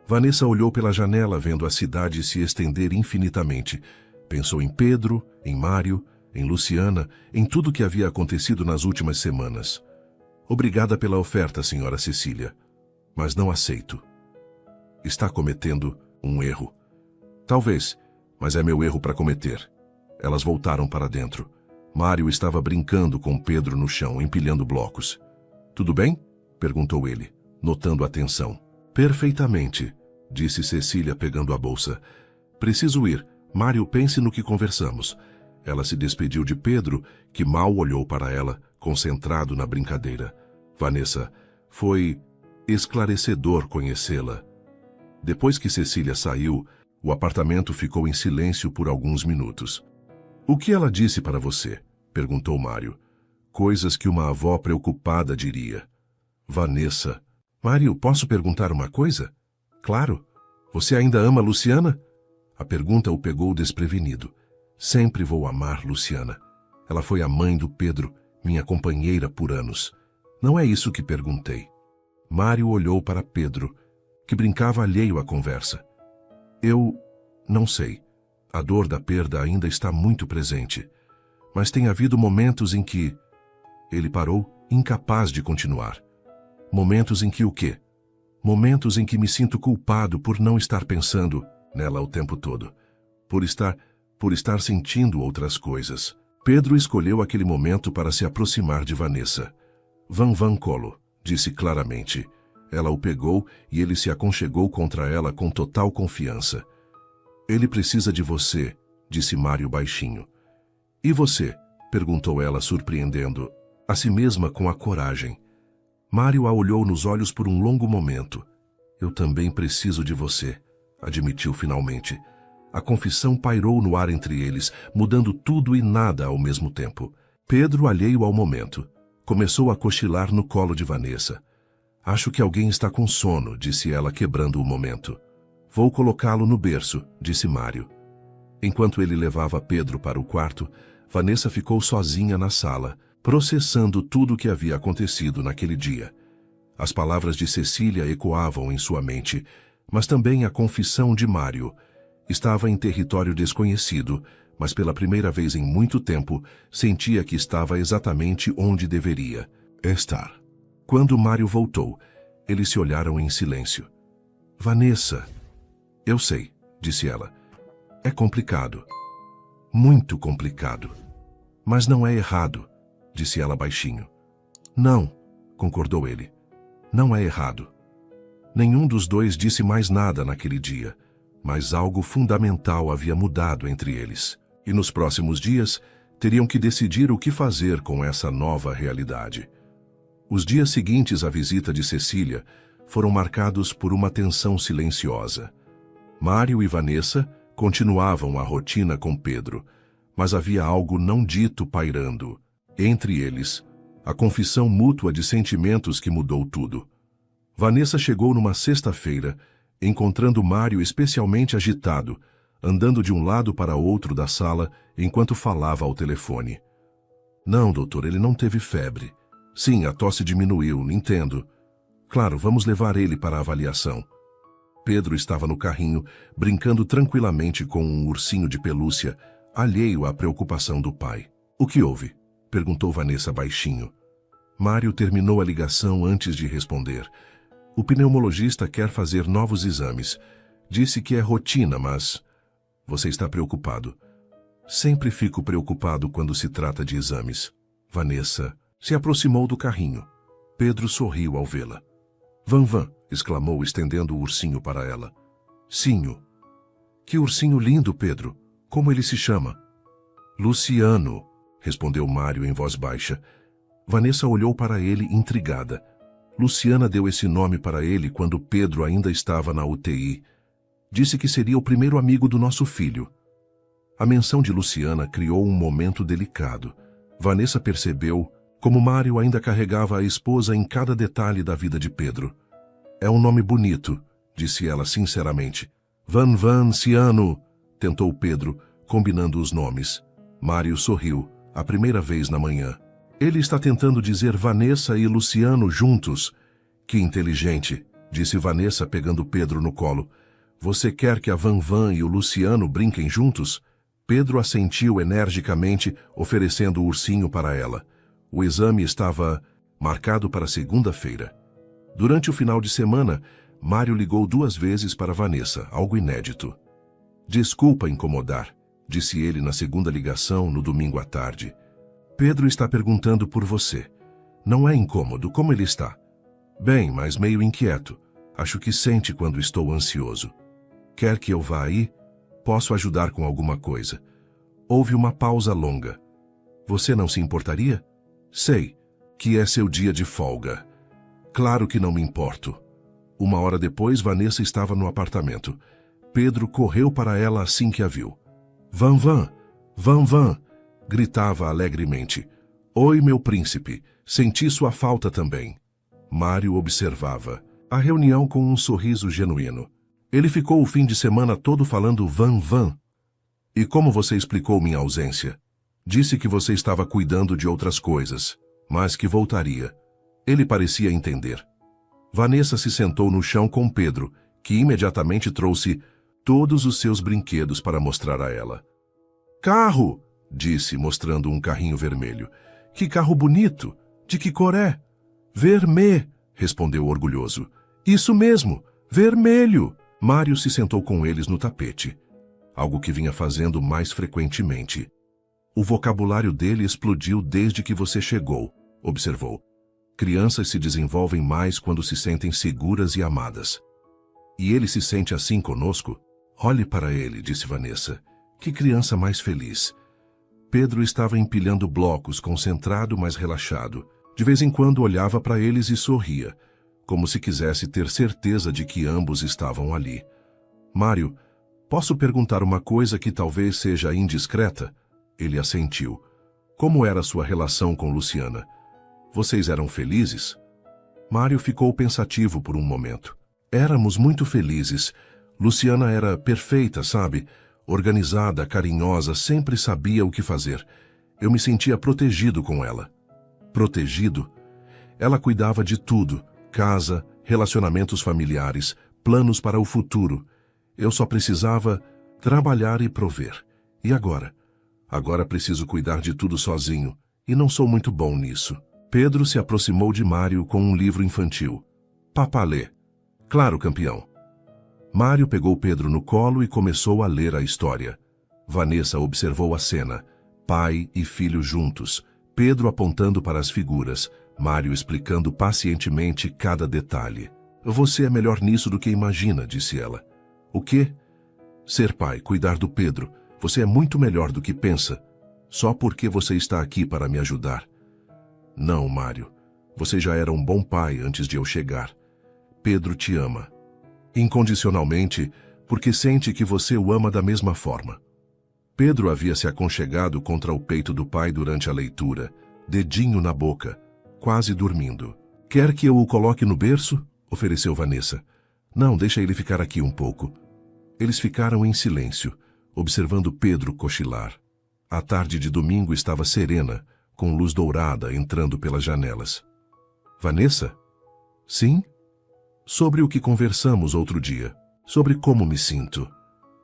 Vanessa olhou pela janela vendo a cidade se estender infinitamente. Pensou em Pedro, em Mário, em Luciana, em tudo que havia acontecido nas últimas semanas. Obrigada pela oferta, senhora Cecília. Mas não aceito. Está cometendo um erro. Talvez, mas é meu erro para cometer. Elas voltaram para dentro. Mário estava brincando com Pedro no chão, empilhando blocos. Tudo bem? Perguntou ele, notando a tensão. Perfeitamente, disse Cecília pegando a bolsa. Preciso ir. Mário, pense no que conversamos. Ela se despediu de Pedro, que mal olhou para ela, concentrado na brincadeira. Vanessa, foi esclarecedor conhecê-la. Depois que Cecília saiu, o apartamento ficou em silêncio por alguns minutos. O que ela disse para você? Perguntou Mário. Coisas que uma avó preocupada diria. Vanessa. Mário, posso perguntar uma coisa? Claro. Você ainda ama Luciana? A pergunta o pegou desprevenido. Sempre vou amar Luciana. Ela foi a mãe do Pedro, minha companheira por anos. Não é isso que perguntei. Mário olhou para Pedro, que brincava alheio à conversa. Eu não sei. A dor da perda ainda está muito presente. Mas tem havido momentos em que... Ele parou, incapaz de continuar. Momentos em que o quê? Momentos em que me sinto culpado por não estar pensando nela o tempo todo. Por estar sentindo outras coisas. Pedro escolheu aquele momento para se aproximar de Vanessa. Van colo, disse claramente. Ela o pegou e ele se aconchegou contra ela com total confiança. Ele precisa de você, disse Mário baixinho. E você? Perguntou ela, surpreendendo a si mesma com a coragem. Mário a olhou nos olhos por um longo momento. Eu também preciso de você, admitiu finalmente. A confissão pairou no ar entre eles, mudando tudo e nada ao mesmo tempo. Pedro, alheio ao momento, começou a cochilar no colo de Vanessa. Acho que alguém está com sono, disse ela, quebrando o momento. Vou colocá-lo no berço, disse Mário. Enquanto ele levava Pedro para o quarto, Vanessa ficou sozinha na sala, processando tudo o que havia acontecido naquele dia. As palavras de Cecília ecoavam em sua mente, mas também a confissão de Mário. Estava em território desconhecido, mas pela primeira vez em muito tempo, sentia que estava exatamente onde deveria estar. Quando Mário voltou, eles se olharam em silêncio. Vanessa, eu sei, disse ela. É complicado. Muito complicado. Mas não é errado, disse ela baixinho. Não, concordou ele. Não é errado. Nenhum dos dois disse mais nada naquele dia, mas algo fundamental havia mudado entre eles. E nos próximos dias, teriam que decidir o que fazer com essa nova realidade. Os dias seguintes à visita de Cecília foram marcados por uma tensão silenciosa. Mário e Vanessa continuavam a rotina com Pedro, mas havia algo não dito pairando. Entre eles, a confissão mútua de sentimentos que mudou tudo. Vanessa chegou numa sexta-feira, encontrando Mário especialmente agitado, andando de um lado para outro da sala enquanto falava ao telefone. Não, doutor, ele não teve febre. Sim, a tosse diminuiu, entendo. Claro, vamos levar ele para a avaliação. Pedro estava no carrinho, brincando tranquilamente com um ursinho de pelúcia, alheio à preocupação do pai. O que houve? Perguntou Vanessa baixinho. Mário terminou a ligação antes de responder. O pneumologista quer fazer novos exames. Disse que é rotina, mas... Você está preocupado. Sempre fico preocupado quando se trata de exames. Vanessa se aproximou do carrinho. Pedro sorriu ao vê-la. Van, exclamou, estendendo o ursinho para ela. Sinho. Que ursinho lindo, Pedro. Como ele se chama? Luciano, respondeu Mário em voz baixa. Vanessa olhou para ele intrigada. Luciana deu esse nome para ele quando Pedro ainda estava na UTI. Disse que seria o primeiro amigo do nosso filho. A menção de Luciana criou um momento delicado. Vanessa percebeu como Mário ainda carregava a esposa em cada detalhe da vida de Pedro. É um nome bonito, disse ela sinceramente. Ciano, tentou Pedro, combinando os nomes. Mário sorriu, a primeira vez na manhã. Ele está tentando dizer Vanessa e Luciano juntos. Que inteligente, disse Vanessa pegando Pedro no colo. Você quer que a Van e o Luciano brinquem juntos? Pedro assentiu energicamente, oferecendo o ursinho para ela. O exame estava marcado para segunda-feira. Durante o final de semana, Mário ligou 2 vezes para Vanessa, algo inédito. Desculpa incomodar, disse ele na segunda ligação no domingo à tarde. Pedro está perguntando por você. Não é incômodo, como ele está? Bem, mas meio inquieto. Acho que sente quando estou ansioso. Quer que eu vá aí? Posso ajudar com alguma coisa. Houve uma pausa longa. Você não se importaria? Sei que é seu dia de folga. Claro que não me importo. 1 hora depois, Vanessa estava no apartamento. Pedro correu para ela assim que a viu. Van, gritava alegremente. Oi, meu príncipe, senti sua falta também. Mário observava a reunião com um sorriso genuíno. Ele ficou o fim de semana todo falando Van. E como você explicou minha ausência? Disse que você estava cuidando de outras coisas, mas que voltaria. Ele parecia entender. Vanessa se sentou no chão com Pedro, que imediatamente trouxe todos os seus brinquedos para mostrar a ela. Carro! Disse, mostrando um carrinho vermelho. Que carro bonito! De que cor é? Vermelho! Respondeu orgulhoso. Isso mesmo! Vermelho! Mário se sentou com eles no tapete, algo que vinha fazendo mais frequentemente. O vocabulário dele explodiu desde que você chegou, observou. Crianças se desenvolvem mais quando se sentem seguras e amadas. E ele se sente assim conosco? Olhe para ele, disse Vanessa. Que criança mais feliz. Pedro estava empilhando blocos, concentrado, mas relaxado. De vez em quando olhava para eles e sorria, como se quisesse ter certeza de que ambos estavam ali. Mário, posso perguntar uma coisa que talvez seja indiscreta? Ele assentiu. Como era sua relação com Luciana? Vocês eram felizes? Mário ficou pensativo por um momento. Éramos muito felizes. Luciana era perfeita, sabe? Organizada, carinhosa, sempre sabia o que fazer. Eu me sentia protegido com ela. Protegido? Ela cuidava de tudo. Casa, relacionamentos familiares, planos para o futuro. Eu só precisava trabalhar e prover. E agora? Agora preciso cuidar de tudo sozinho, e não sou muito bom nisso. Pedro se aproximou de Mário com um livro infantil. Papá lê. Claro, campeão. Mário pegou Pedro no colo e começou a ler a história. Vanessa observou a cena. Pai e filho juntos. Pedro apontando para as figuras. Mário explicando pacientemente cada detalhe. Você é melhor nisso do que imagina, disse ela. O quê? Ser pai, cuidar do Pedro. Você é muito melhor do que pensa. Só porque você está aqui para me ajudar. Não, Mário. Você já era um bom pai antes de eu chegar. Pedro te ama. Incondicionalmente, porque sente que você o ama da mesma forma. Pedro havia se aconchegado contra o peito do pai durante a leitura, dedinho na boca, quase dormindo. Quer que eu o coloque no berço? Ofereceu Vanessa. Não, deixa ele ficar aqui um pouco. Eles ficaram em silêncio, observando Pedro cochilar. A tarde de domingo estava serena, com luz dourada entrando pelas janelas. Vanessa? Sim? Sobre o que conversamos outro dia. Sobre como me sinto.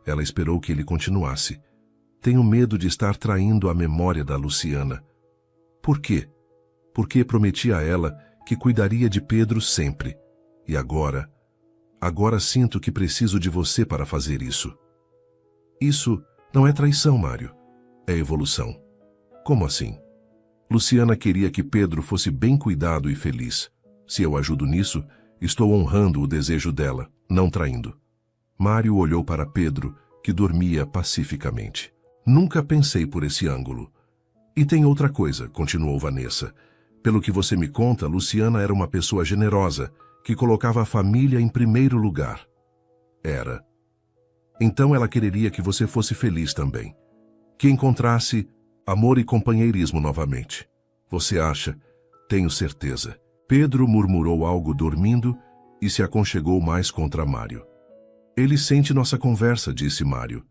Ela esperou que ele continuasse. Tenho medo de estar traindo a memória da Luciana. Por quê? Porque prometi a ela que cuidaria de Pedro sempre. E agora? Agora sinto que preciso de você para fazer isso. Isso não é traição, Mário. É evolução. Como assim? Luciana queria que Pedro fosse bem cuidado e feliz. Se eu ajudo nisso, estou honrando o desejo dela, não traindo. Mário olhou para Pedro, que dormia pacificamente. Nunca pensei por esse ângulo. E tem outra coisa, continuou Vanessa. Pelo que você me conta, Luciana era uma pessoa generosa, que colocava a família em primeiro lugar. Era. Então ela quereria que você fosse feliz também. Que encontrasse amor e companheirismo novamente. Você acha? Tenho certeza. Pedro murmurou algo dormindo e se aconchegou mais contra Mário. Ele sente nossa conversa, disse Mário.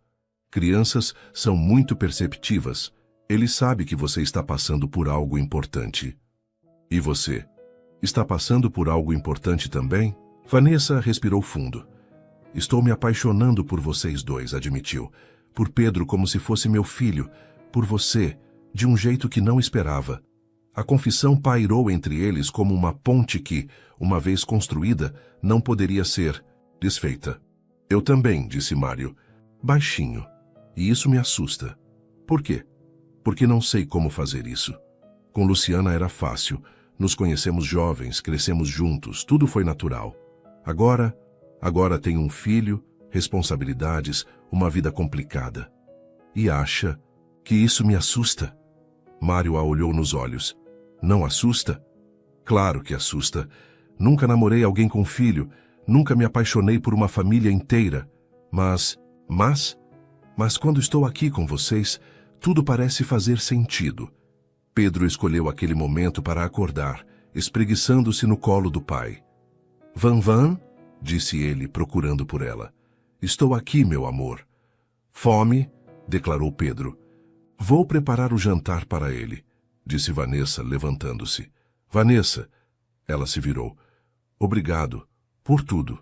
Crianças são muito perceptivas. Ele sabe que você está passando por algo importante. E você? Está passando por algo importante também? Vanessa respirou fundo. Estou me apaixonando por vocês dois, admitiu. Por Pedro como se fosse meu filho. Por você, de um jeito que não esperava. A confissão pairou entre eles como uma ponte que, uma vez construída, não poderia ser desfeita. Eu também, disse Mário, baixinho. E isso me assusta. Por quê? Porque não sei como fazer isso. Com Luciana era fácil. Nos conhecemos jovens, crescemos juntos, tudo foi natural. Agora tenho um filho, responsabilidades, uma vida complicada. E acha que isso me assusta? Mário a olhou nos olhos. Não assusta? Claro que assusta. Nunca namorei alguém com filho, nunca me apaixonei por uma família inteira. Mas quando estou aqui com vocês, tudo parece fazer sentido. Pedro escolheu aquele momento para acordar, espreguiçando-se no colo do pai. Van, disse ele, procurando por ela. Estou aqui, meu amor. Fome, declarou Pedro. Vou preparar o jantar para ele, disse Vanessa, levantando-se. Vanessa, ela se virou. Obrigado. Por tudo.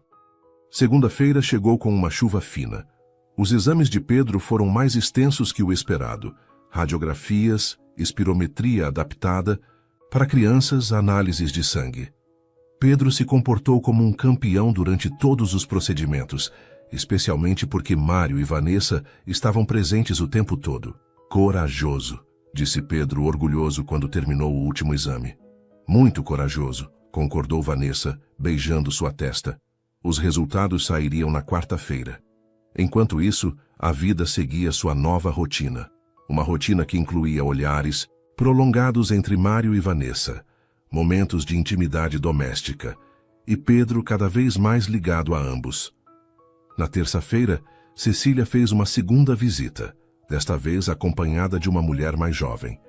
Segunda-feira chegou com uma chuva fina. Os exames de Pedro foram mais extensos que o esperado. Radiografias, espirometria adaptada, para crianças, análises de sangue. Pedro se comportou como um campeão durante todos os procedimentos, especialmente porque Mário e Vanessa estavam presentes o tempo todo. Corajoso, disse Pedro orgulhoso quando terminou o último exame. Muito corajoso, concordou Vanessa, beijando sua testa. Os resultados sairiam na quarta-feira. Enquanto isso, a vida seguia sua nova rotina. Uma rotina que incluía olhares prolongados entre Mário e Vanessa, momentos de intimidade doméstica, e Pedro cada vez mais ligado a ambos. Na terça-feira, Cecília fez uma segunda visita, desta vez acompanhada de uma mulher mais jovem.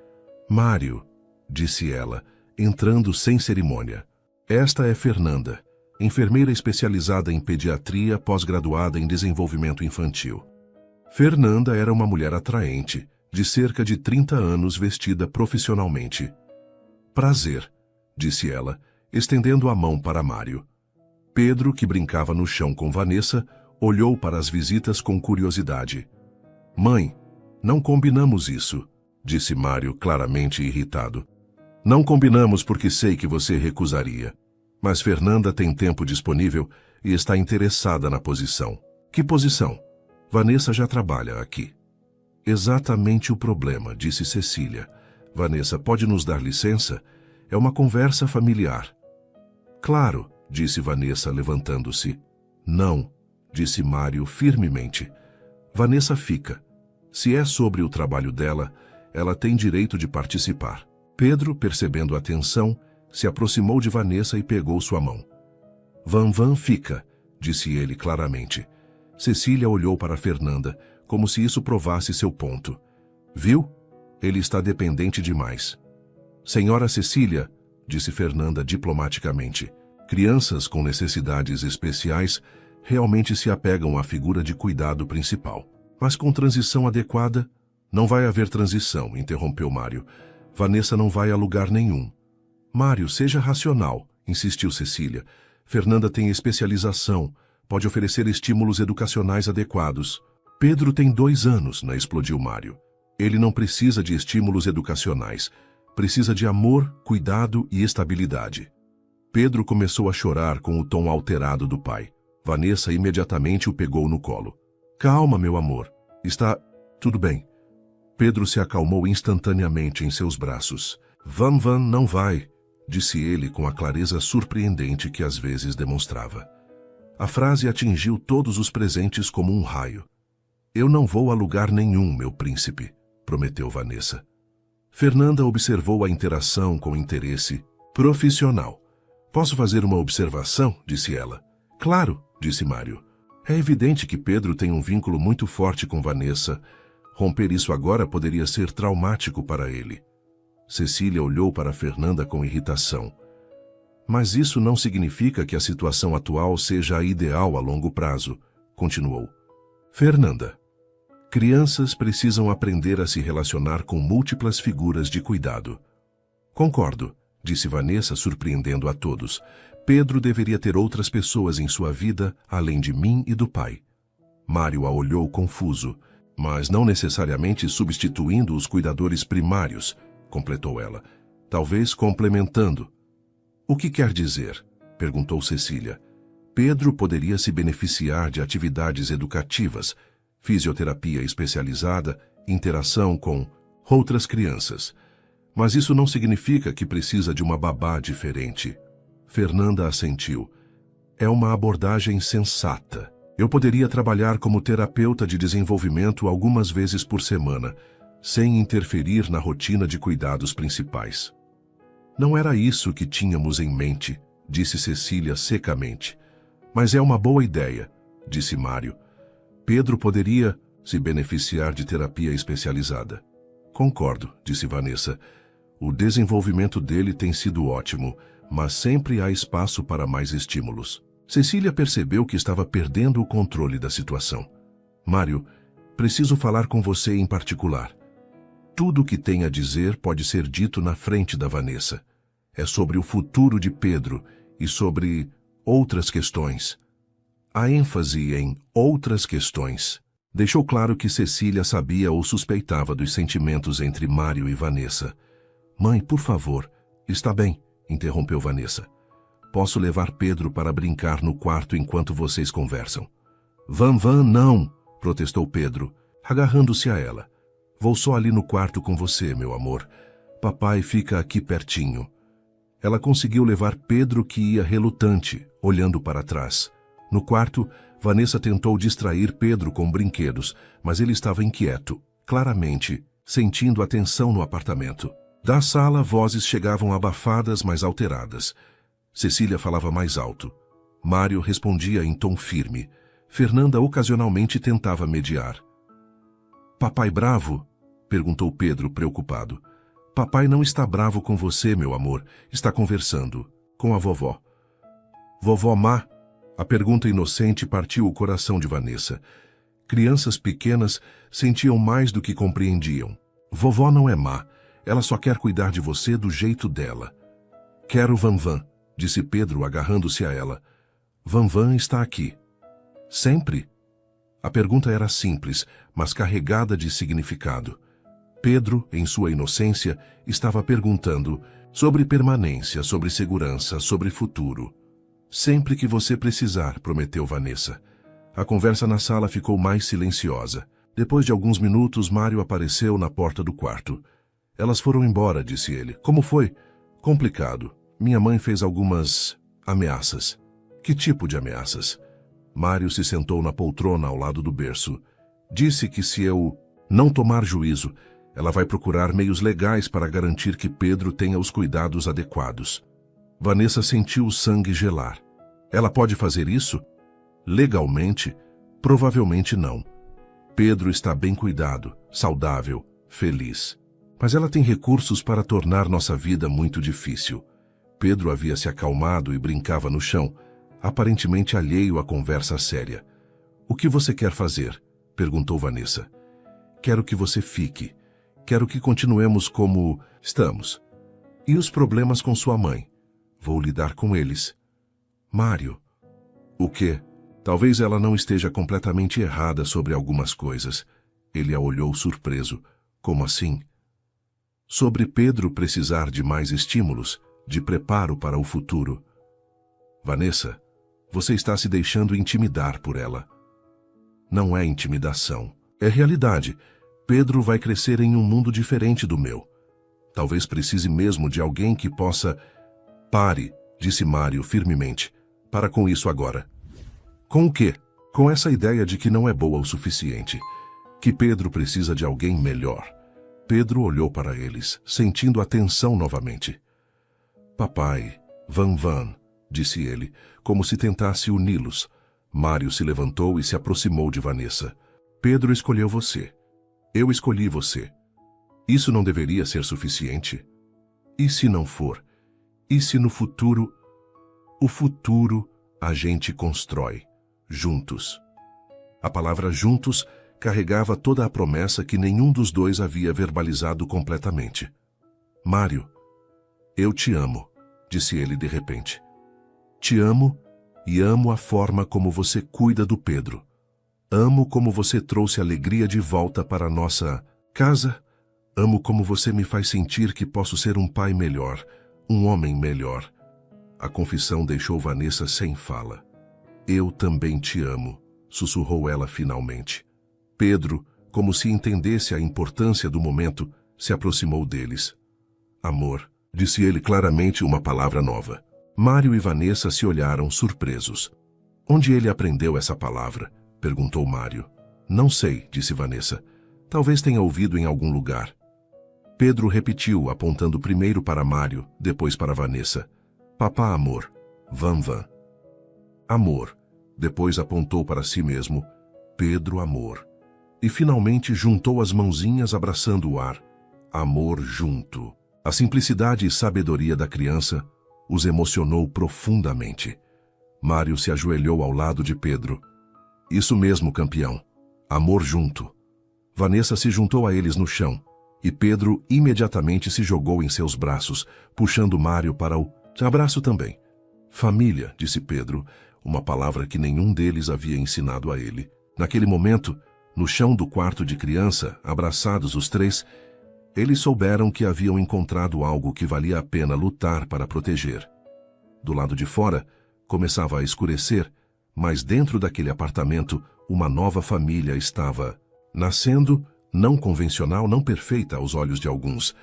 Mário, disse ela, entrando sem cerimônia. Esta é Fernanda, enfermeira especializada em pediatria pós-graduada em desenvolvimento infantil. Fernanda era uma mulher atraente, de cerca de 30 anos vestida profissionalmente. Prazer, disse ela, estendendo a mão para Mário. Pedro, que brincava no chão com Vanessa, olhou para as visitas com curiosidade. Mãe, não combinamos isso, disse Mário claramente irritado. Não combinamos porque sei que você recusaria. Mas Fernanda tem tempo disponível e está interessada na posição. Que posição? Vanessa já trabalha aqui. Exatamente o problema, disse Cecília. Vanessa, pode nos dar licença? É uma conversa familiar. Claro, disse Vanessa, levantando-se. Não, disse Mário firmemente. Vanessa fica. Se é sobre o trabalho dela, ela tem direito de participar. Pedro, percebendo a tensão, se aproximou de Vanessa e pegou sua mão. Van fica, disse ele claramente. Cecília olhou para Fernanda, como se isso provasse seu ponto. Viu? Ele está dependente demais. Senhora Cecília, disse Fernanda diplomaticamente, crianças com necessidades especiais realmente se apegam à figura de cuidado principal. Mas com transição adequada, não vai haver transição, interrompeu Mário. Vanessa não vai a lugar nenhum. Mário, seja racional, insistiu Cecília. Fernanda tem especialização, pode oferecer estímulos educacionais adequados. Pedro tem 2 anos, explodiu Mário. Ele não precisa de estímulos educacionais. Precisa de amor, cuidado e estabilidade. Pedro começou a chorar com o tom alterado do pai. Vanessa imediatamente o pegou no colo. Calma, meu amor. Está tudo bem. Pedro se acalmou instantaneamente em seus braços. Van não vai, disse ele com a clareza surpreendente que às vezes demonstrava. A frase atingiu todos os presentes como um raio. Eu não vou a lugar nenhum, meu príncipe, prometeu Vanessa. Fernanda observou a interação com interesse profissional. Posso fazer uma observação? Disse ela. Claro, disse Mário. É evidente que Pedro tem um vínculo muito forte com Vanessa. Romper isso agora poderia ser traumático para ele. Cecília olhou para Fernanda com irritação. Mas isso não significa que a situação atual seja a ideal a longo prazo, continuou. Fernanda, crianças precisam aprender a se relacionar com múltiplas figuras de cuidado. Concordo, disse Vanessa, surpreendendo a todos. Pedro deveria ter outras pessoas em sua vida, além de mim e do pai. Mário a olhou confuso, mas não necessariamente substituindo os cuidadores primários, completou ela, talvez complementando. O que quer dizer? Perguntou Cecília. Pedro poderia se beneficiar de atividades educativas, fisioterapia especializada, interação com outras crianças. Mas isso não significa que precisa de uma babá diferente. Fernanda assentiu. É uma abordagem sensata. Eu poderia trabalhar como terapeuta de desenvolvimento algumas vezes por semana, sem interferir na rotina de cuidados principais. Não era isso que tínhamos em mente, disse Cecília secamente. Mas é uma boa ideia, disse Mário. Pedro poderia se beneficiar de terapia especializada. Concordo, disse Vanessa. O desenvolvimento dele tem sido ótimo, mas sempre há espaço para mais estímulos. Cecília percebeu que estava perdendo o controle da situação. Mário, preciso falar com você em particular. Tudo o que tem a dizer pode ser dito na frente da Vanessa. É sobre o futuro de Pedro e sobre outras questões. A ênfase em outras questões deixou claro que Cecília sabia ou suspeitava dos sentimentos entre Mário e Vanessa. Mãe, por favor. Está bem, interrompeu Vanessa. Posso levar Pedro para brincar no quarto enquanto vocês conversam. Van, não, protestou Pedro, agarrando-se a ela. Vou só ali no quarto com você, meu amor. Papai fica aqui pertinho. Ela conseguiu levar Pedro, que ia relutante, olhando para trás. No quarto, Vanessa tentou distrair Pedro com brinquedos, mas ele estava inquieto, claramente, sentindo a tensão no apartamento. Da sala, vozes chegavam abafadas, mas alteradas. Cecília falava mais alto. Mário respondia em tom firme. Fernanda ocasionalmente tentava mediar. Papai bravo? Perguntou Pedro, preocupado. Papai não está bravo com você, meu amor. Está conversando com a vovó. Vovó má? A pergunta inocente partiu o coração de Vanessa. Crianças pequenas sentiam mais do que compreendiam. Vovó não é má. Ela só quer cuidar de você do jeito dela. Quero Van, disse Pedro, agarrando-se a ela. Van está aqui. Sempre? A pergunta era simples, mas carregada de significado. Pedro, em sua inocência, estava perguntando sobre permanência, sobre segurança, sobre futuro. Sempre que você precisar, prometeu Vanessa. A conversa na sala ficou mais silenciosa. Depois de alguns minutos, Mário apareceu na porta do quarto. Elas foram embora, disse ele. Como foi? Complicado. Minha mãe fez algumas ameaças. Que tipo de ameaças? Mário se sentou na poltrona ao lado do berço. Disse que se eu não tomar juízo, ela vai procurar meios legais para garantir que Pedro tenha os cuidados adequados. Vanessa sentiu o sangue gelar. Ela pode fazer isso? Legalmente? Provavelmente não. Pedro está bem cuidado, saudável, feliz. Mas ela tem recursos para tornar nossa vida muito difícil. Pedro havia se acalmado e brincava no chão, aparentemente alheio à conversa séria. O que você quer fazer? Perguntou Vanessa. Quero que você fique. Quero que continuemos como estamos. E os problemas com sua mãe? Vou lidar com eles. Mário. O quê? Talvez ela não esteja completamente errada sobre algumas coisas. Ele a olhou surpreso. Como assim? Sobre Pedro precisar de mais estímulos, de preparo para o futuro. Vanessa, você está se deixando intimidar por ela. Não é intimidação. É realidade. Pedro vai crescer em um mundo diferente do meu. Talvez precise mesmo de alguém que possa... Pare, disse Mário firmemente. Para com isso agora. Com o quê? Com essa ideia de que não é boa o suficiente. Que Pedro precisa de alguém melhor. Pedro olhou para eles, sentindo a tensão novamente. Papai, Van, disse ele, como se tentasse uni-los. Mário se levantou e se aproximou de Vanessa. Pedro escolheu você. Eu escolhi você. Isso não deveria ser suficiente? E se não for? E se no futuro... O futuro a gente constrói, juntos. A palavra juntos carregava toda a promessa que nenhum dos dois havia verbalizado completamente. Mário, eu te amo, disse ele de repente. Te amo e amo a forma como você cuida do Pedro. Amo como você trouxe alegria de volta para a nossa casa. Amo como você me faz sentir que posso ser um pai melhor, um homem melhor. A confissão deixou Vanessa sem fala. Eu também te amo, sussurrou ela finalmente. Pedro, como se entendesse a importância do momento, se aproximou deles. Amor, disse ele claramente uma palavra nova. Mário e Vanessa se olharam surpresos. Onde ele aprendeu essa palavra? Perguntou Mário. Não sei, disse Vanessa. Talvez tenha ouvido em algum lugar. Pedro repetiu, apontando primeiro para Mário, depois para Vanessa. Papá amor, Van. Amor. Depois apontou para si mesmo. Pedro amor. E finalmente juntou as mãozinhas abraçando o ar. Amor junto. A simplicidade e sabedoria da criança os emocionou profundamente. Mário se ajoelhou ao lado de Pedro. Isso mesmo, campeão. Amor junto. Vanessa se juntou a eles no chão, e Pedro imediatamente se jogou em seus braços, puxando Mário para o abraço também. Família, disse Pedro, uma palavra que nenhum deles havia ensinado a ele. Naquele momento, no chão do quarto de criança, abraçados os três, eles souberam que haviam encontrado algo que valia a pena lutar para proteger. Do lado de fora, começava a escurecer, mas dentro daquele apartamento, uma nova família estava nascendo, não convencional, não perfeita aos olhos de alguns,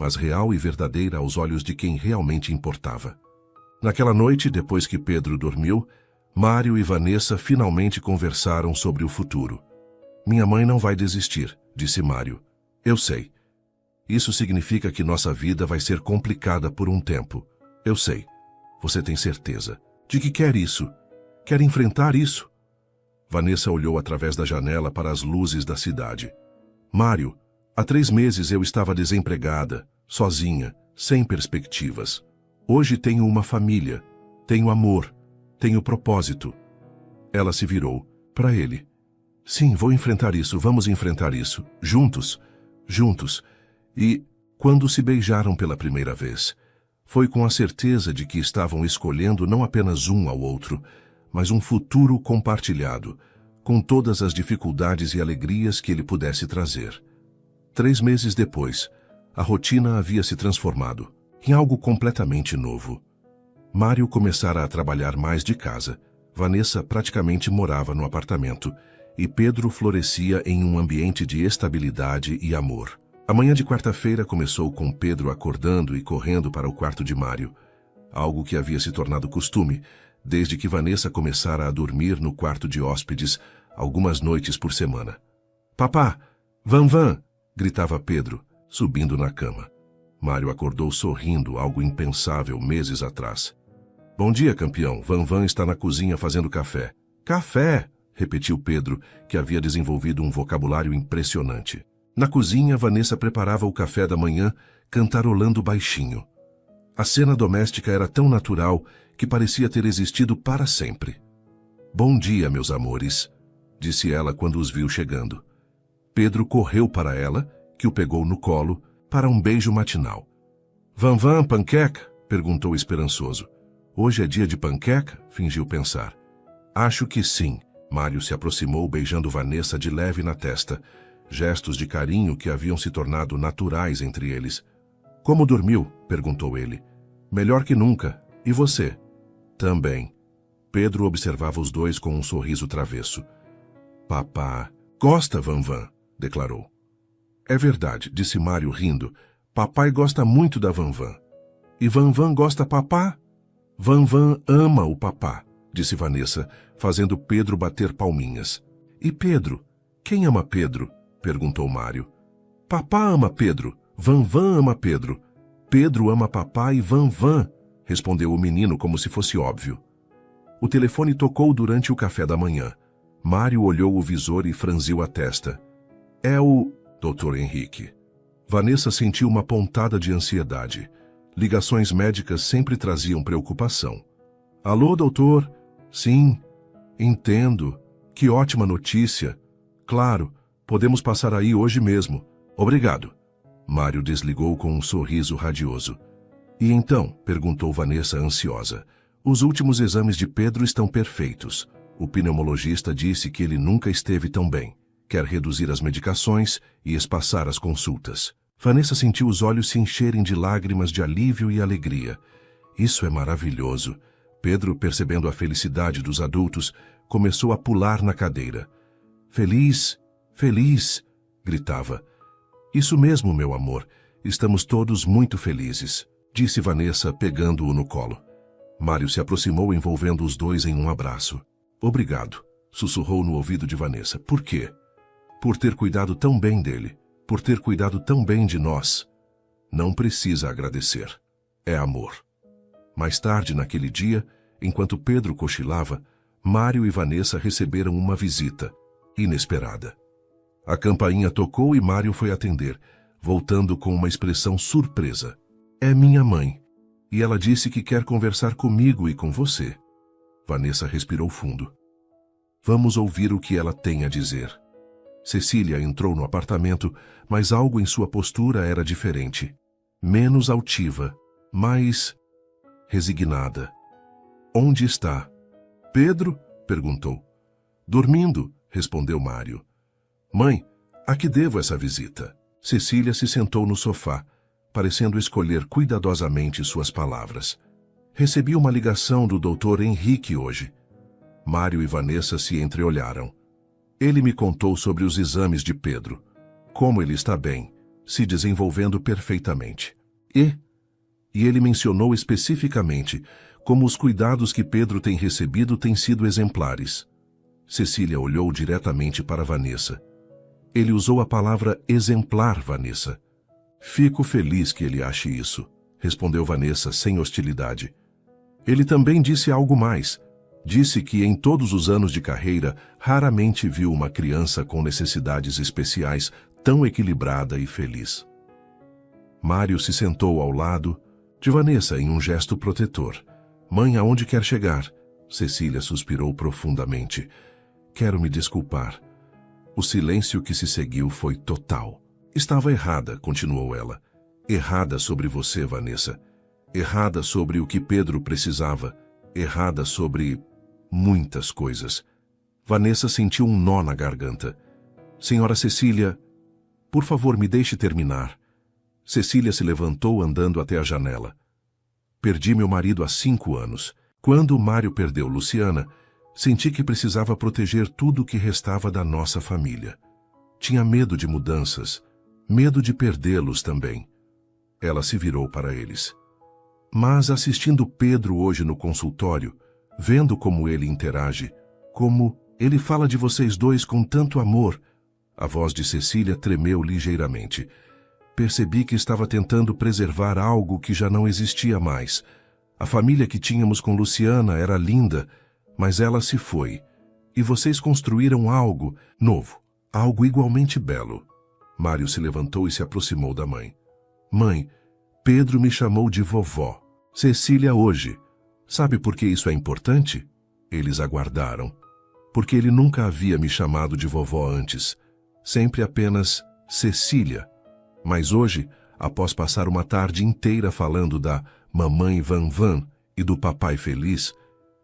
mas real e verdadeira aos olhos de quem realmente importava. Naquela noite, depois que Pedro dormiu, Mário e Vanessa finalmente conversaram sobre o futuro. Minha mãe não vai desistir, disse Mário. Eu sei. Isso significa que nossa vida vai ser complicada por um tempo. Eu sei. Você tem certeza. De que quer isso? Quer enfrentar isso? Vanessa olhou através da janela para as luzes da cidade. Mário, há 3 meses eu estava desempregada, sozinha, sem perspectivas. Hoje tenho uma família, tenho amor, tenho propósito. Ela se virou para ele. Sim, vou enfrentar isso, vamos enfrentar isso. Juntos, juntos. E, quando se beijaram pela primeira vez, foi com a certeza de que estavam escolhendo não apenas um ao outro, mas um futuro compartilhado, com todas as dificuldades e alegrias que ele pudesse trazer. 3 meses depois, a rotina havia se transformado em algo completamente novo. Mário começara a trabalhar mais de casa, Vanessa praticamente morava no apartamento, e Pedro florescia em um ambiente de estabilidade e amor. A manhã de quarta-feira começou com Pedro acordando e correndo para o quarto de Mário, algo que havia se tornado costume, desde que Vanessa começara a dormir no quarto de hóspedes algumas noites por semana. Papá, Vanvan! Gritava Pedro, subindo na cama. Mário acordou sorrindo, algo impensável meses atrás. Bom dia, campeão. Vanvan está na cozinha fazendo café. Café! Repetiu Pedro, que havia desenvolvido um vocabulário impressionante. Na cozinha, Vanessa preparava o café da manhã, cantarolando baixinho. A cena doméstica era tão natural que parecia ter existido para sempre. Bom dia, meus amores, disse ela quando os viu chegando. Pedro correu para ela, que o pegou no colo, para um beijo matinal. Vanvan, panqueca? Perguntou esperançoso. Hoje é dia de panqueca? Fingiu pensar. Acho que sim. Mário se aproximou beijando Vanessa de leve na testa, gestos de carinho que haviam se tornado naturais entre eles. Como dormiu? Perguntou ele. Melhor que nunca. E você? Também. Pedro observava os dois com um sorriso travesso. Papá, gosta, Vanvan, declarou. É verdade, disse Mário rindo. Papai gosta muito da Vanvan. E Vanvan gosta papá? Vanvan ama o papá, disse Vanessa, fazendo Pedro bater palminhas. E Pedro? Quem ama Pedro? Perguntou Mário. Papá ama Pedro. Vanvan ama Pedro. Pedro ama papá e Vanvan, respondeu o menino como se fosse óbvio. O telefone tocou durante o café da manhã. Mário olhou o visor e franziu a testa. É o Dr. Henrique. Vanessa sentiu uma pontada de ansiedade. Ligações médicas sempre traziam preocupação. Alô, doutor? Sim. Entendo. Que ótima notícia. Claro, podemos passar aí hoje mesmo. Obrigado. Mário desligou com um sorriso radioso. E então? Perguntou Vanessa ansiosa. Os últimos exames de Pedro estão perfeitos. O pneumologista disse que ele nunca esteve tão bem. Quer reduzir as medicações e espaçar as consultas. Vanessa sentiu os olhos se encherem de lágrimas de alívio e alegria. Isso é maravilhoso. Pedro, percebendo a felicidade dos adultos, começou a pular na cadeira. Feliz, feliz, gritava. Isso mesmo, meu amor. Estamos todos muito felizes, disse Vanessa, pegando-o no colo. Mário se aproximou, envolvendo os dois em um abraço. Obrigado, sussurrou no ouvido de Vanessa. Por quê? Por ter cuidado tão bem dele. Por ter cuidado tão bem de nós. Não precisa agradecer. É amor. Mais tarde, naquele dia, enquanto Pedro cochilava, Mário e Vanessa receberam uma visita, inesperada. A campainha tocou e Mário foi atender, voltando com uma expressão surpresa. É minha mãe, e ela disse que quer conversar comigo e com você. Vanessa respirou fundo. Vamos ouvir o que ela tem a dizer. Cecília entrou no apartamento, mas algo em sua postura era diferente. Menos altiva, mais resignada. Onde está? Pedro? Perguntou. Dormindo, respondeu Mário. Mãe, a que devo essa visita? Cecília se sentou no sofá, parecendo escolher cuidadosamente suas palavras. Recebi uma ligação do Dr. Henrique hoje. Mário e Vanessa se entreolharam. Ele me contou sobre os exames de Pedro. Como ele está bem, se desenvolvendo perfeitamente. E ele mencionou especificamente como os cuidados que Pedro tem recebido têm sido exemplares. Cecília olhou diretamente para Vanessa. Ele usou a palavra exemplar, Vanessa. Fico feliz que ele ache isso, respondeu Vanessa sem hostilidade. Ele também disse algo mais. Disse que em todos os anos de carreira raramente viu uma criança com necessidades especiais tão equilibrada e feliz. Mário se sentou ao lado de Vanessa em um gesto protetor. Mãe, aonde quer chegar? Cecília suspirou profundamente. Quero me desculpar. O silêncio que se seguiu foi total. Estava errada, continuou ela. Errada sobre você, Vanessa. Errada sobre o que Pedro precisava. Errada sobre muitas coisas. Vanessa sentiu um nó na garganta. Senhora Cecília, por favor, me deixe terminar. Cecília se levantou andando até a janela. Perdi meu marido há 5 anos. Quando Mário perdeu Luciana, senti que precisava proteger tudo o que restava da nossa família. Tinha medo de mudanças, medo de perdê-los também. Ela se virou para eles. Mas assistindo Pedro hoje no consultório, vendo como ele interage, como ele fala de vocês dois com tanto amor, a voz de Cecília tremeu ligeiramente. Percebi que estava tentando preservar algo que já não existia mais. A família que tínhamos com Luciana era linda, mas ela se foi. E vocês construíram algo novo, algo igualmente belo. Mário se levantou e se aproximou da mãe. Mãe, Pedro me chamou de vovó. Cecília hoje. Sabe por que isso é importante? Eles aguardaram. Porque ele nunca havia me chamado de vovó antes. Sempre apenas Cecília. Mas hoje, após passar uma tarde inteira falando da mamãe Van Van e do papai feliz,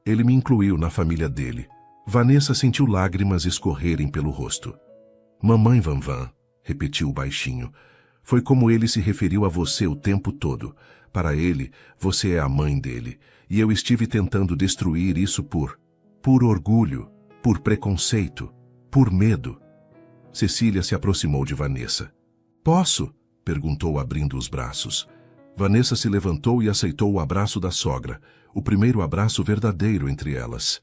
ele me incluiu na família dele. Vanessa sentiu lágrimas escorrerem pelo rosto. Mamãe Van Van, repetiu baixinho, foi como ele se referiu a você o tempo todo. Para ele, você é a mãe dele, e eu estive tentando destruir isso por orgulho, por preconceito, por medo. Cecília se aproximou de Vanessa. Posso? Perguntou abrindo os braços. Vanessa se levantou e aceitou o abraço da sogra, o primeiro abraço verdadeiro entre elas.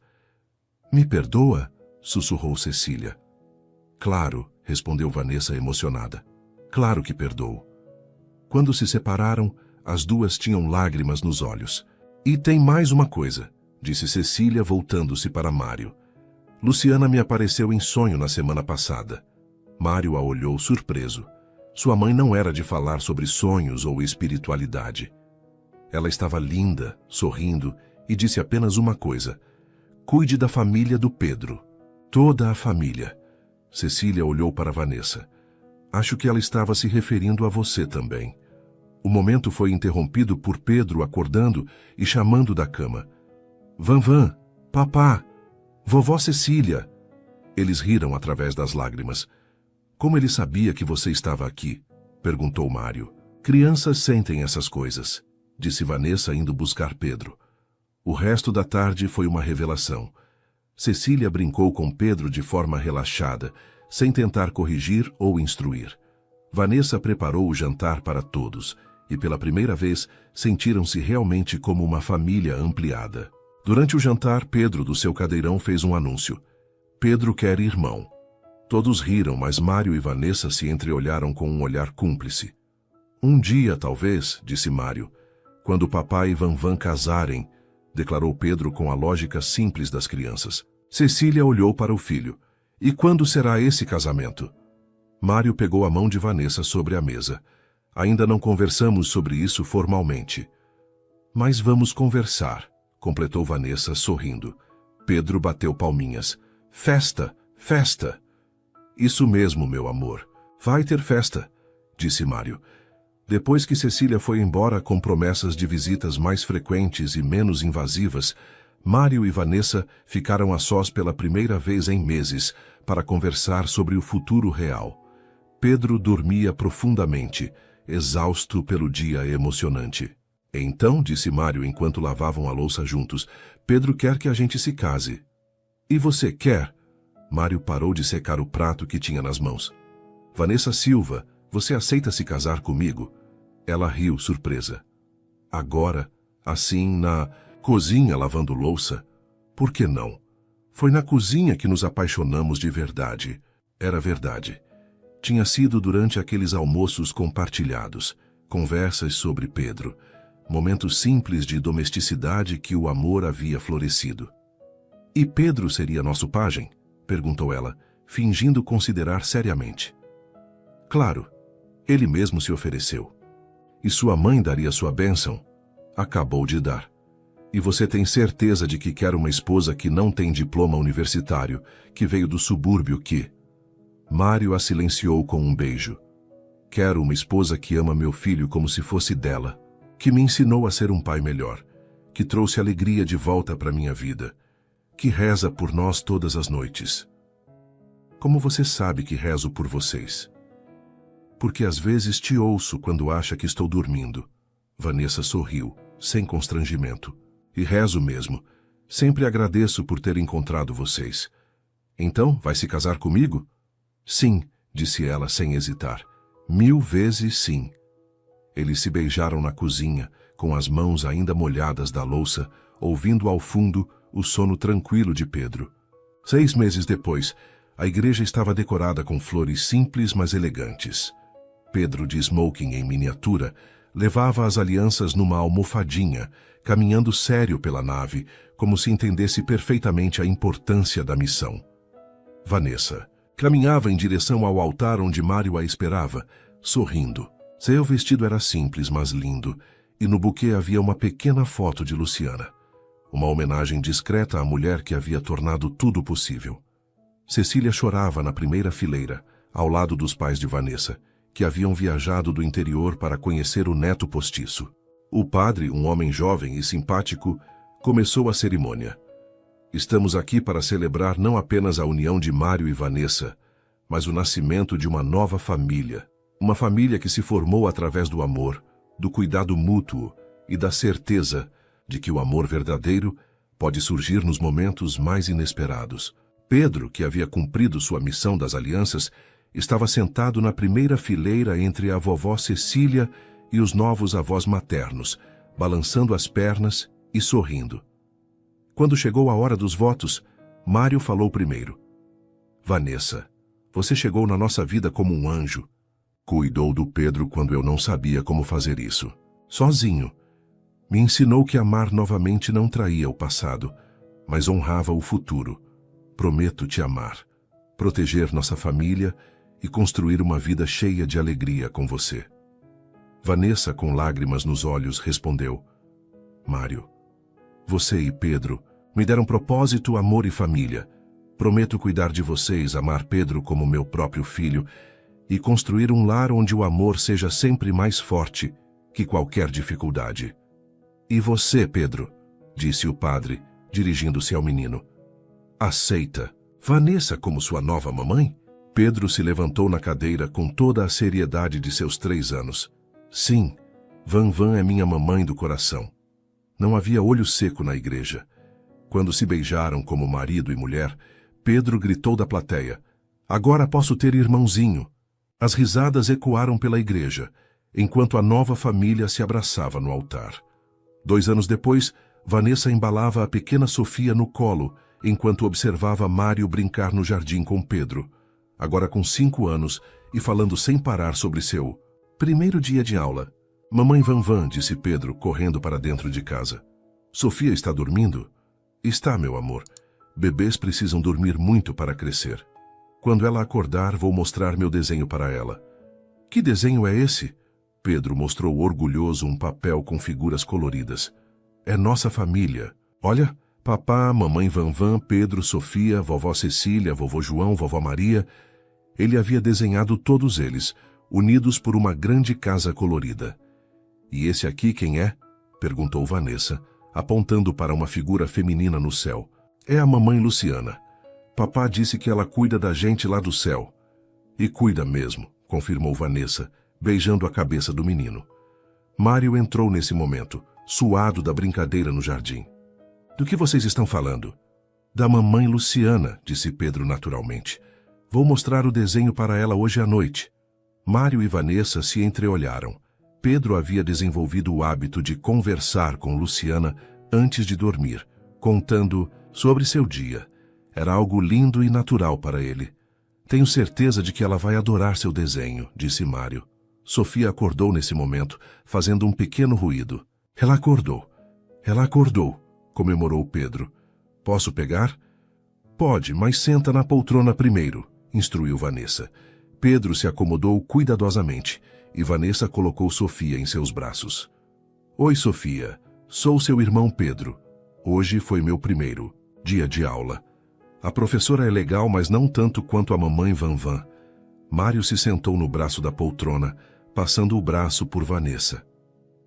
Me perdoa? Sussurrou Cecília. Claro, respondeu Vanessa emocionada. Claro que perdoo. Quando se separaram, as duas tinham lágrimas nos olhos. E tem mais uma coisa, disse Cecília voltando-se para Mário. Luciana me apareceu em sonho na semana passada. Mário a olhou surpreso. Sua mãe não era de falar sobre sonhos ou espiritualidade. Ela estava linda, sorrindo, e disse apenas uma coisa. Cuide da família do Pedro. Toda a família. Cecília olhou para Vanessa. Acho que ela estava se referindo a você também. O momento foi interrompido por Pedro acordando e chamando da cama. Van Van, papá, vovó Cecília. Eles riram através das lágrimas. Como ele sabia que você estava aqui? Perguntou Mário. Crianças sentem essas coisas, disse Vanessa indo buscar Pedro. O resto da tarde foi uma revelação. Cecília brincou com Pedro de forma relaxada, sem tentar corrigir ou instruir. Vanessa preparou o jantar para todos, e pela primeira vez sentiram-se realmente como uma família ampliada. Durante o jantar, Pedro, do seu cadeirão, fez um anúncio. Pedro quer irmão. Todos riram, mas Mário e Vanessa se entreolharam com um olhar cúmplice. Um dia, talvez, disse Mário, quando o papai e Van Van casarem, declarou Pedro com a lógica simples das crianças. Cecília olhou para o filho. E quando será esse casamento? Mário pegou a mão de Vanessa sobre a mesa. Ainda não conversamos sobre isso formalmente. Mas vamos conversar, completou Vanessa sorrindo. Pedro bateu palminhas. Festa, festa! Isso mesmo, meu amor. Vai ter festa, disse Mário. Depois que Cecília foi embora com promessas de visitas mais frequentes e menos invasivas, Mário e Vanessa ficaram a sós pela primeira vez em meses para conversar sobre o futuro real. Pedro dormia profundamente, exausto pelo dia emocionante. Então, disse Mário enquanto lavavam a louça juntos, Pedro quer que a gente se case. E você quer? Mário parou de secar o prato que tinha nas mãos. Vanessa Silva, você aceita se casar comigo? Ela riu, surpresa. Agora, assim, na cozinha lavando louça? Por que não? Foi na cozinha que nos apaixonamos de verdade. Era verdade. Tinha sido durante aqueles almoços compartilhados, conversas sobre Pedro, momentos simples de domesticidade que o amor havia florescido. E Pedro seria nosso pajem? Perguntou ela, fingindo considerar seriamente. Claro, ele mesmo se ofereceu. E sua mãe daria sua bênção? Acabou de dar. E você tem certeza de que quer uma esposa que não tem diploma universitário, que veio do subúrbio que... Mário a silenciou com um beijo. Quero uma esposa que ama meu filho como se fosse dela, que me ensinou a ser um pai melhor, que trouxe alegria de volta para minha vida, que reza por nós todas as noites. Como você sabe que rezo por vocês? Porque às vezes te ouço quando acha que estou dormindo. Vanessa sorriu, sem constrangimento. E rezo mesmo. Sempre agradeço por ter encontrado vocês. Então, vai se casar comigo? Sim, disse ela sem hesitar. 1000 vezes sim. Eles se beijaram na cozinha, com as mãos ainda molhadas da louça, ouvindo ao fundo o sono tranquilo de Pedro. 6 meses depois, a igreja estava decorada com flores simples, mas elegantes. Pedro, de smoking em miniatura, levava as alianças numa almofadinha, caminhando sério pela nave, como se entendesse perfeitamente a importância da missão. Vanessa caminhava em direção ao altar onde Mário a esperava, sorrindo. Seu vestido era simples, mas lindo, e no buquê havia uma pequena foto de Luciana. Uma homenagem discreta à mulher que havia tornado tudo possível. Cecília chorava na primeira fileira, ao lado dos pais de Vanessa, que haviam viajado do interior para conhecer o neto postiço. O padre, um homem jovem e simpático, começou a cerimônia. Estamos aqui para celebrar não apenas a união de Mário e Vanessa, mas o nascimento de uma nova família. Uma família que se formou através do amor, do cuidado mútuo e da certeza de que o amor verdadeiro pode surgir nos momentos mais inesperados. Pedro, que havia cumprido sua missão das alianças, estava sentado na primeira fileira entre a vovó Cecília e os novos avós maternos, balançando as pernas e sorrindo. Quando chegou a hora dos votos, Mário falou primeiro. Vanessa, você chegou na nossa vida como um anjo. Cuidou do Pedro quando eu não sabia como fazer isso. Sozinho. Me ensinou que amar novamente não traía o passado, mas honrava o futuro. Prometo te amar, proteger nossa família e construir uma vida cheia de alegria com você. Vanessa, com lágrimas nos olhos, respondeu. Mário, você e Pedro me deram propósito, amor e família. Prometo cuidar de vocês, amar Pedro como meu próprio filho e construir um lar onde o amor seja sempre mais forte que qualquer dificuldade. E você, Pedro, disse o padre, dirigindo-se ao menino. Aceita Vanessa como sua nova mamãe? Pedro se levantou na cadeira com toda a seriedade de seus 3 anos. Sim, Van é minha mamãe do coração. Não havia olho seco na igreja. Quando se beijaram como marido e mulher, Pedro gritou da plateia. Agora posso ter irmãozinho. As risadas ecoaram pela igreja, enquanto a nova família se abraçava no altar. 2 anos depois, Vanessa embalava a pequena Sofia no colo, enquanto observava Mário brincar no jardim com Pedro. Agora com 5 anos e falando sem parar sobre seu primeiro dia de aula. Mamãe Van, disse Pedro, correndo para dentro de casa. Sofia está dormindo? Está, meu amor. Bebês precisam dormir muito para crescer. Quando ela acordar, vou mostrar meu desenho para ela. Que desenho é esse? Pedro mostrou orgulhoso um papel com figuras coloridas. É nossa família. Olha, papá, mamãe Van, Pedro, Sofia, vovó Cecília, vovô João, vovó Maria. Ele havia desenhado todos eles, unidos por uma grande casa colorida. E esse aqui quem é? Perguntou Vanessa, apontando para uma figura feminina no céu. É a mamãe Luciana. Papá disse que ela cuida da gente lá do céu. E cuida mesmo, confirmou Vanessa, beijando a cabeça do menino. Mário entrou nesse momento, suado da brincadeira no jardim. Do que vocês estão falando? Da mamãe Luciana, disse Pedro naturalmente. Vou mostrar o desenho para ela hoje à noite. Mário e Vanessa se entreolharam. Pedro havia desenvolvido o hábito de conversar com Luciana antes de dormir, contando sobre seu dia. Era algo lindo e natural para ele. Tenho certeza de que ela vai adorar seu desenho, disse Mário. Sofia acordou nesse momento, fazendo um pequeno ruído. Ela acordou, comemorou Pedro. Posso pegar? Pode, mas senta na poltrona primeiro, instruiu Vanessa. Pedro se acomodou cuidadosamente e Vanessa colocou Sofia em seus braços. Oi, Sofia. Sou seu irmão Pedro. Hoje foi meu primeiro dia de aula. A professora é legal, mas não tanto quanto a mamãe Vanvan. Mário se sentou no braço da poltrona, passando o braço por Vanessa.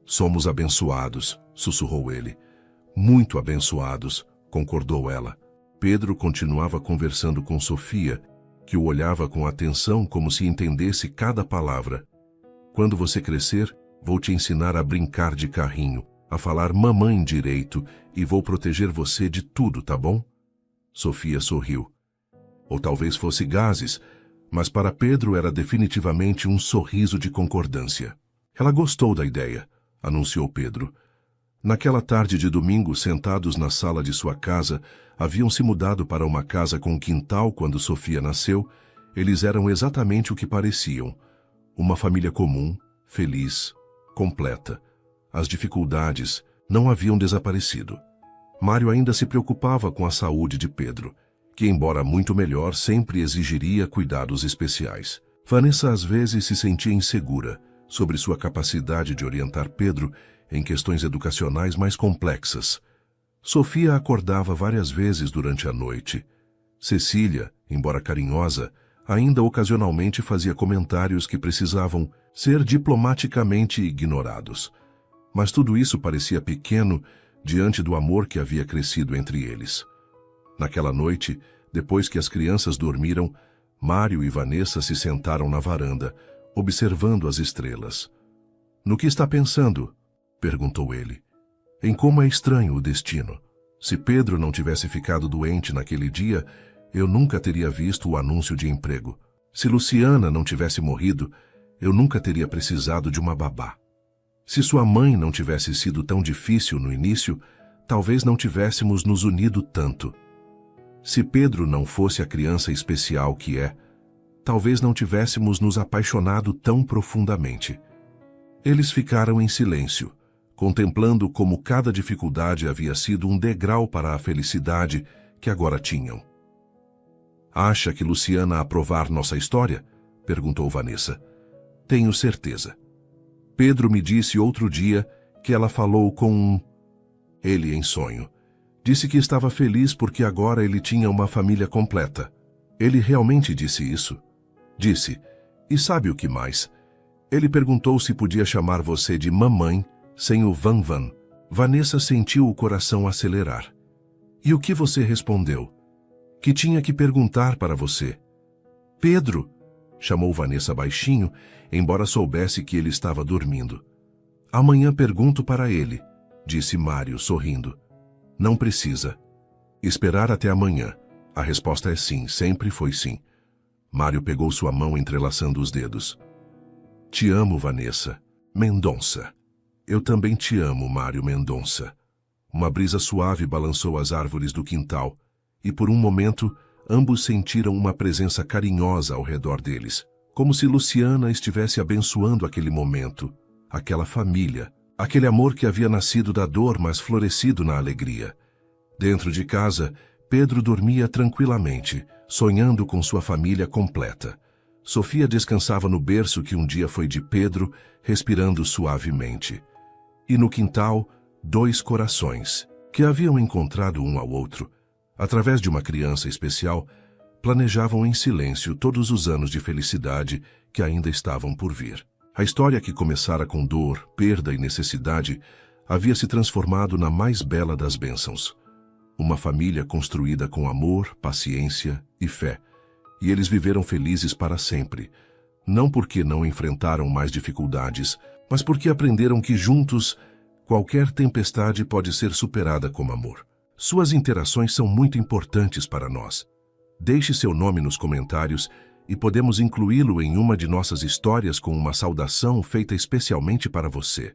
Somos abençoados, sussurrou ele. Muito abençoados, concordou ela. Pedro continuava conversando com Sofia, que o olhava com atenção como se entendesse cada palavra. Quando você crescer, vou te ensinar a brincar de carrinho, a falar mamãe direito e vou proteger você de tudo, tá bom? Sofia sorriu. Ou talvez fosse gases, mas para Pedro era definitivamente um sorriso de concordância. Ela gostou da ideia, anunciou Pedro. Naquela tarde de domingo, sentados na sala de sua casa, haviam se mudado para uma casa com quintal quando Sofia nasceu. Eles eram exatamente o que pareciam. Uma família comum, feliz, completa. As dificuldades não haviam desaparecido. Mário ainda se preocupava com a saúde de Pedro, que, embora muito melhor, sempre exigiria cuidados especiais. Vanessa às vezes se sentia insegura sobre sua capacidade de orientar Pedro em questões educacionais mais complexas. Sofia acordava várias vezes durante a noite. Cecília, embora carinhosa, ainda ocasionalmente fazia comentários que precisavam ser diplomaticamente ignorados. Mas tudo isso parecia pequeno diante do amor que havia crescido entre eles. Naquela noite, depois que as crianças dormiram, Mário e Vanessa se sentaram na varanda, observando as estrelas. No que está pensando? Perguntou ele. Em como é estranho o destino. Se Pedro não tivesse ficado doente naquele dia, eu nunca teria visto o anúncio de emprego. Se Luciana não tivesse morrido, eu nunca teria precisado de uma babá. Se sua mãe não tivesse sido tão difícil no início, talvez não tivéssemos nos unido tanto. Se Pedro não fosse a criança especial que é, talvez não tivéssemos nos apaixonado tão profundamente. Eles ficaram em silêncio, contemplando como cada dificuldade havia sido um degrau para a felicidade que agora tinham. Acha que Luciana aprovar nossa história? Perguntou Vanessa. Tenho certeza. Pedro me disse outro dia que ela falou com ele em sonho. Disse que estava feliz porque agora ele tinha uma família completa. Ele realmente disse isso? Disse. E sabe o que mais? Ele perguntou se podia chamar você de mamãe sem o Vanvan. Vanessa sentiu o coração acelerar. E o que você respondeu? Que tinha que perguntar para você. Pedro, chamou Vanessa baixinho, embora soubesse que ele estava dormindo. Amanhã pergunto para ele, disse Mário, sorrindo. Não precisa. Esperar até amanhã. A resposta é sim, sempre foi sim. Mário pegou sua mão entrelaçando os dedos. Te amo, Vanessa. Mendonça. Eu também te amo, Mário Mendonça. Uma brisa suave balançou as árvores do quintal, e por um momento, ambos sentiram uma presença carinhosa ao redor deles, como se Luciana estivesse abençoando aquele momento, aquela família, aquele amor que havia nascido da dor, mas florescido na alegria. Dentro de casa, Pedro dormia tranquilamente, sonhando com sua família completa. Sofia descansava no berço que um dia foi de Pedro, respirando suavemente. E no quintal, dois corações, que haviam encontrado um ao outro, através de uma criança especial, planejavam em silêncio todos os anos de felicidade que ainda estavam por vir. A história que começara com dor, perda e necessidade, havia se transformado na mais bela das bênçãos. Uma família construída com amor, paciência e fé. E eles viveram felizes para sempre. Não porque não enfrentaram mais dificuldades, mas porque aprenderam que juntos, qualquer tempestade pode ser superada com amor. Suas interações são muito importantes para nós. Deixe seu nome nos comentários e podemos incluí-lo em uma de nossas histórias com uma saudação feita especialmente para você.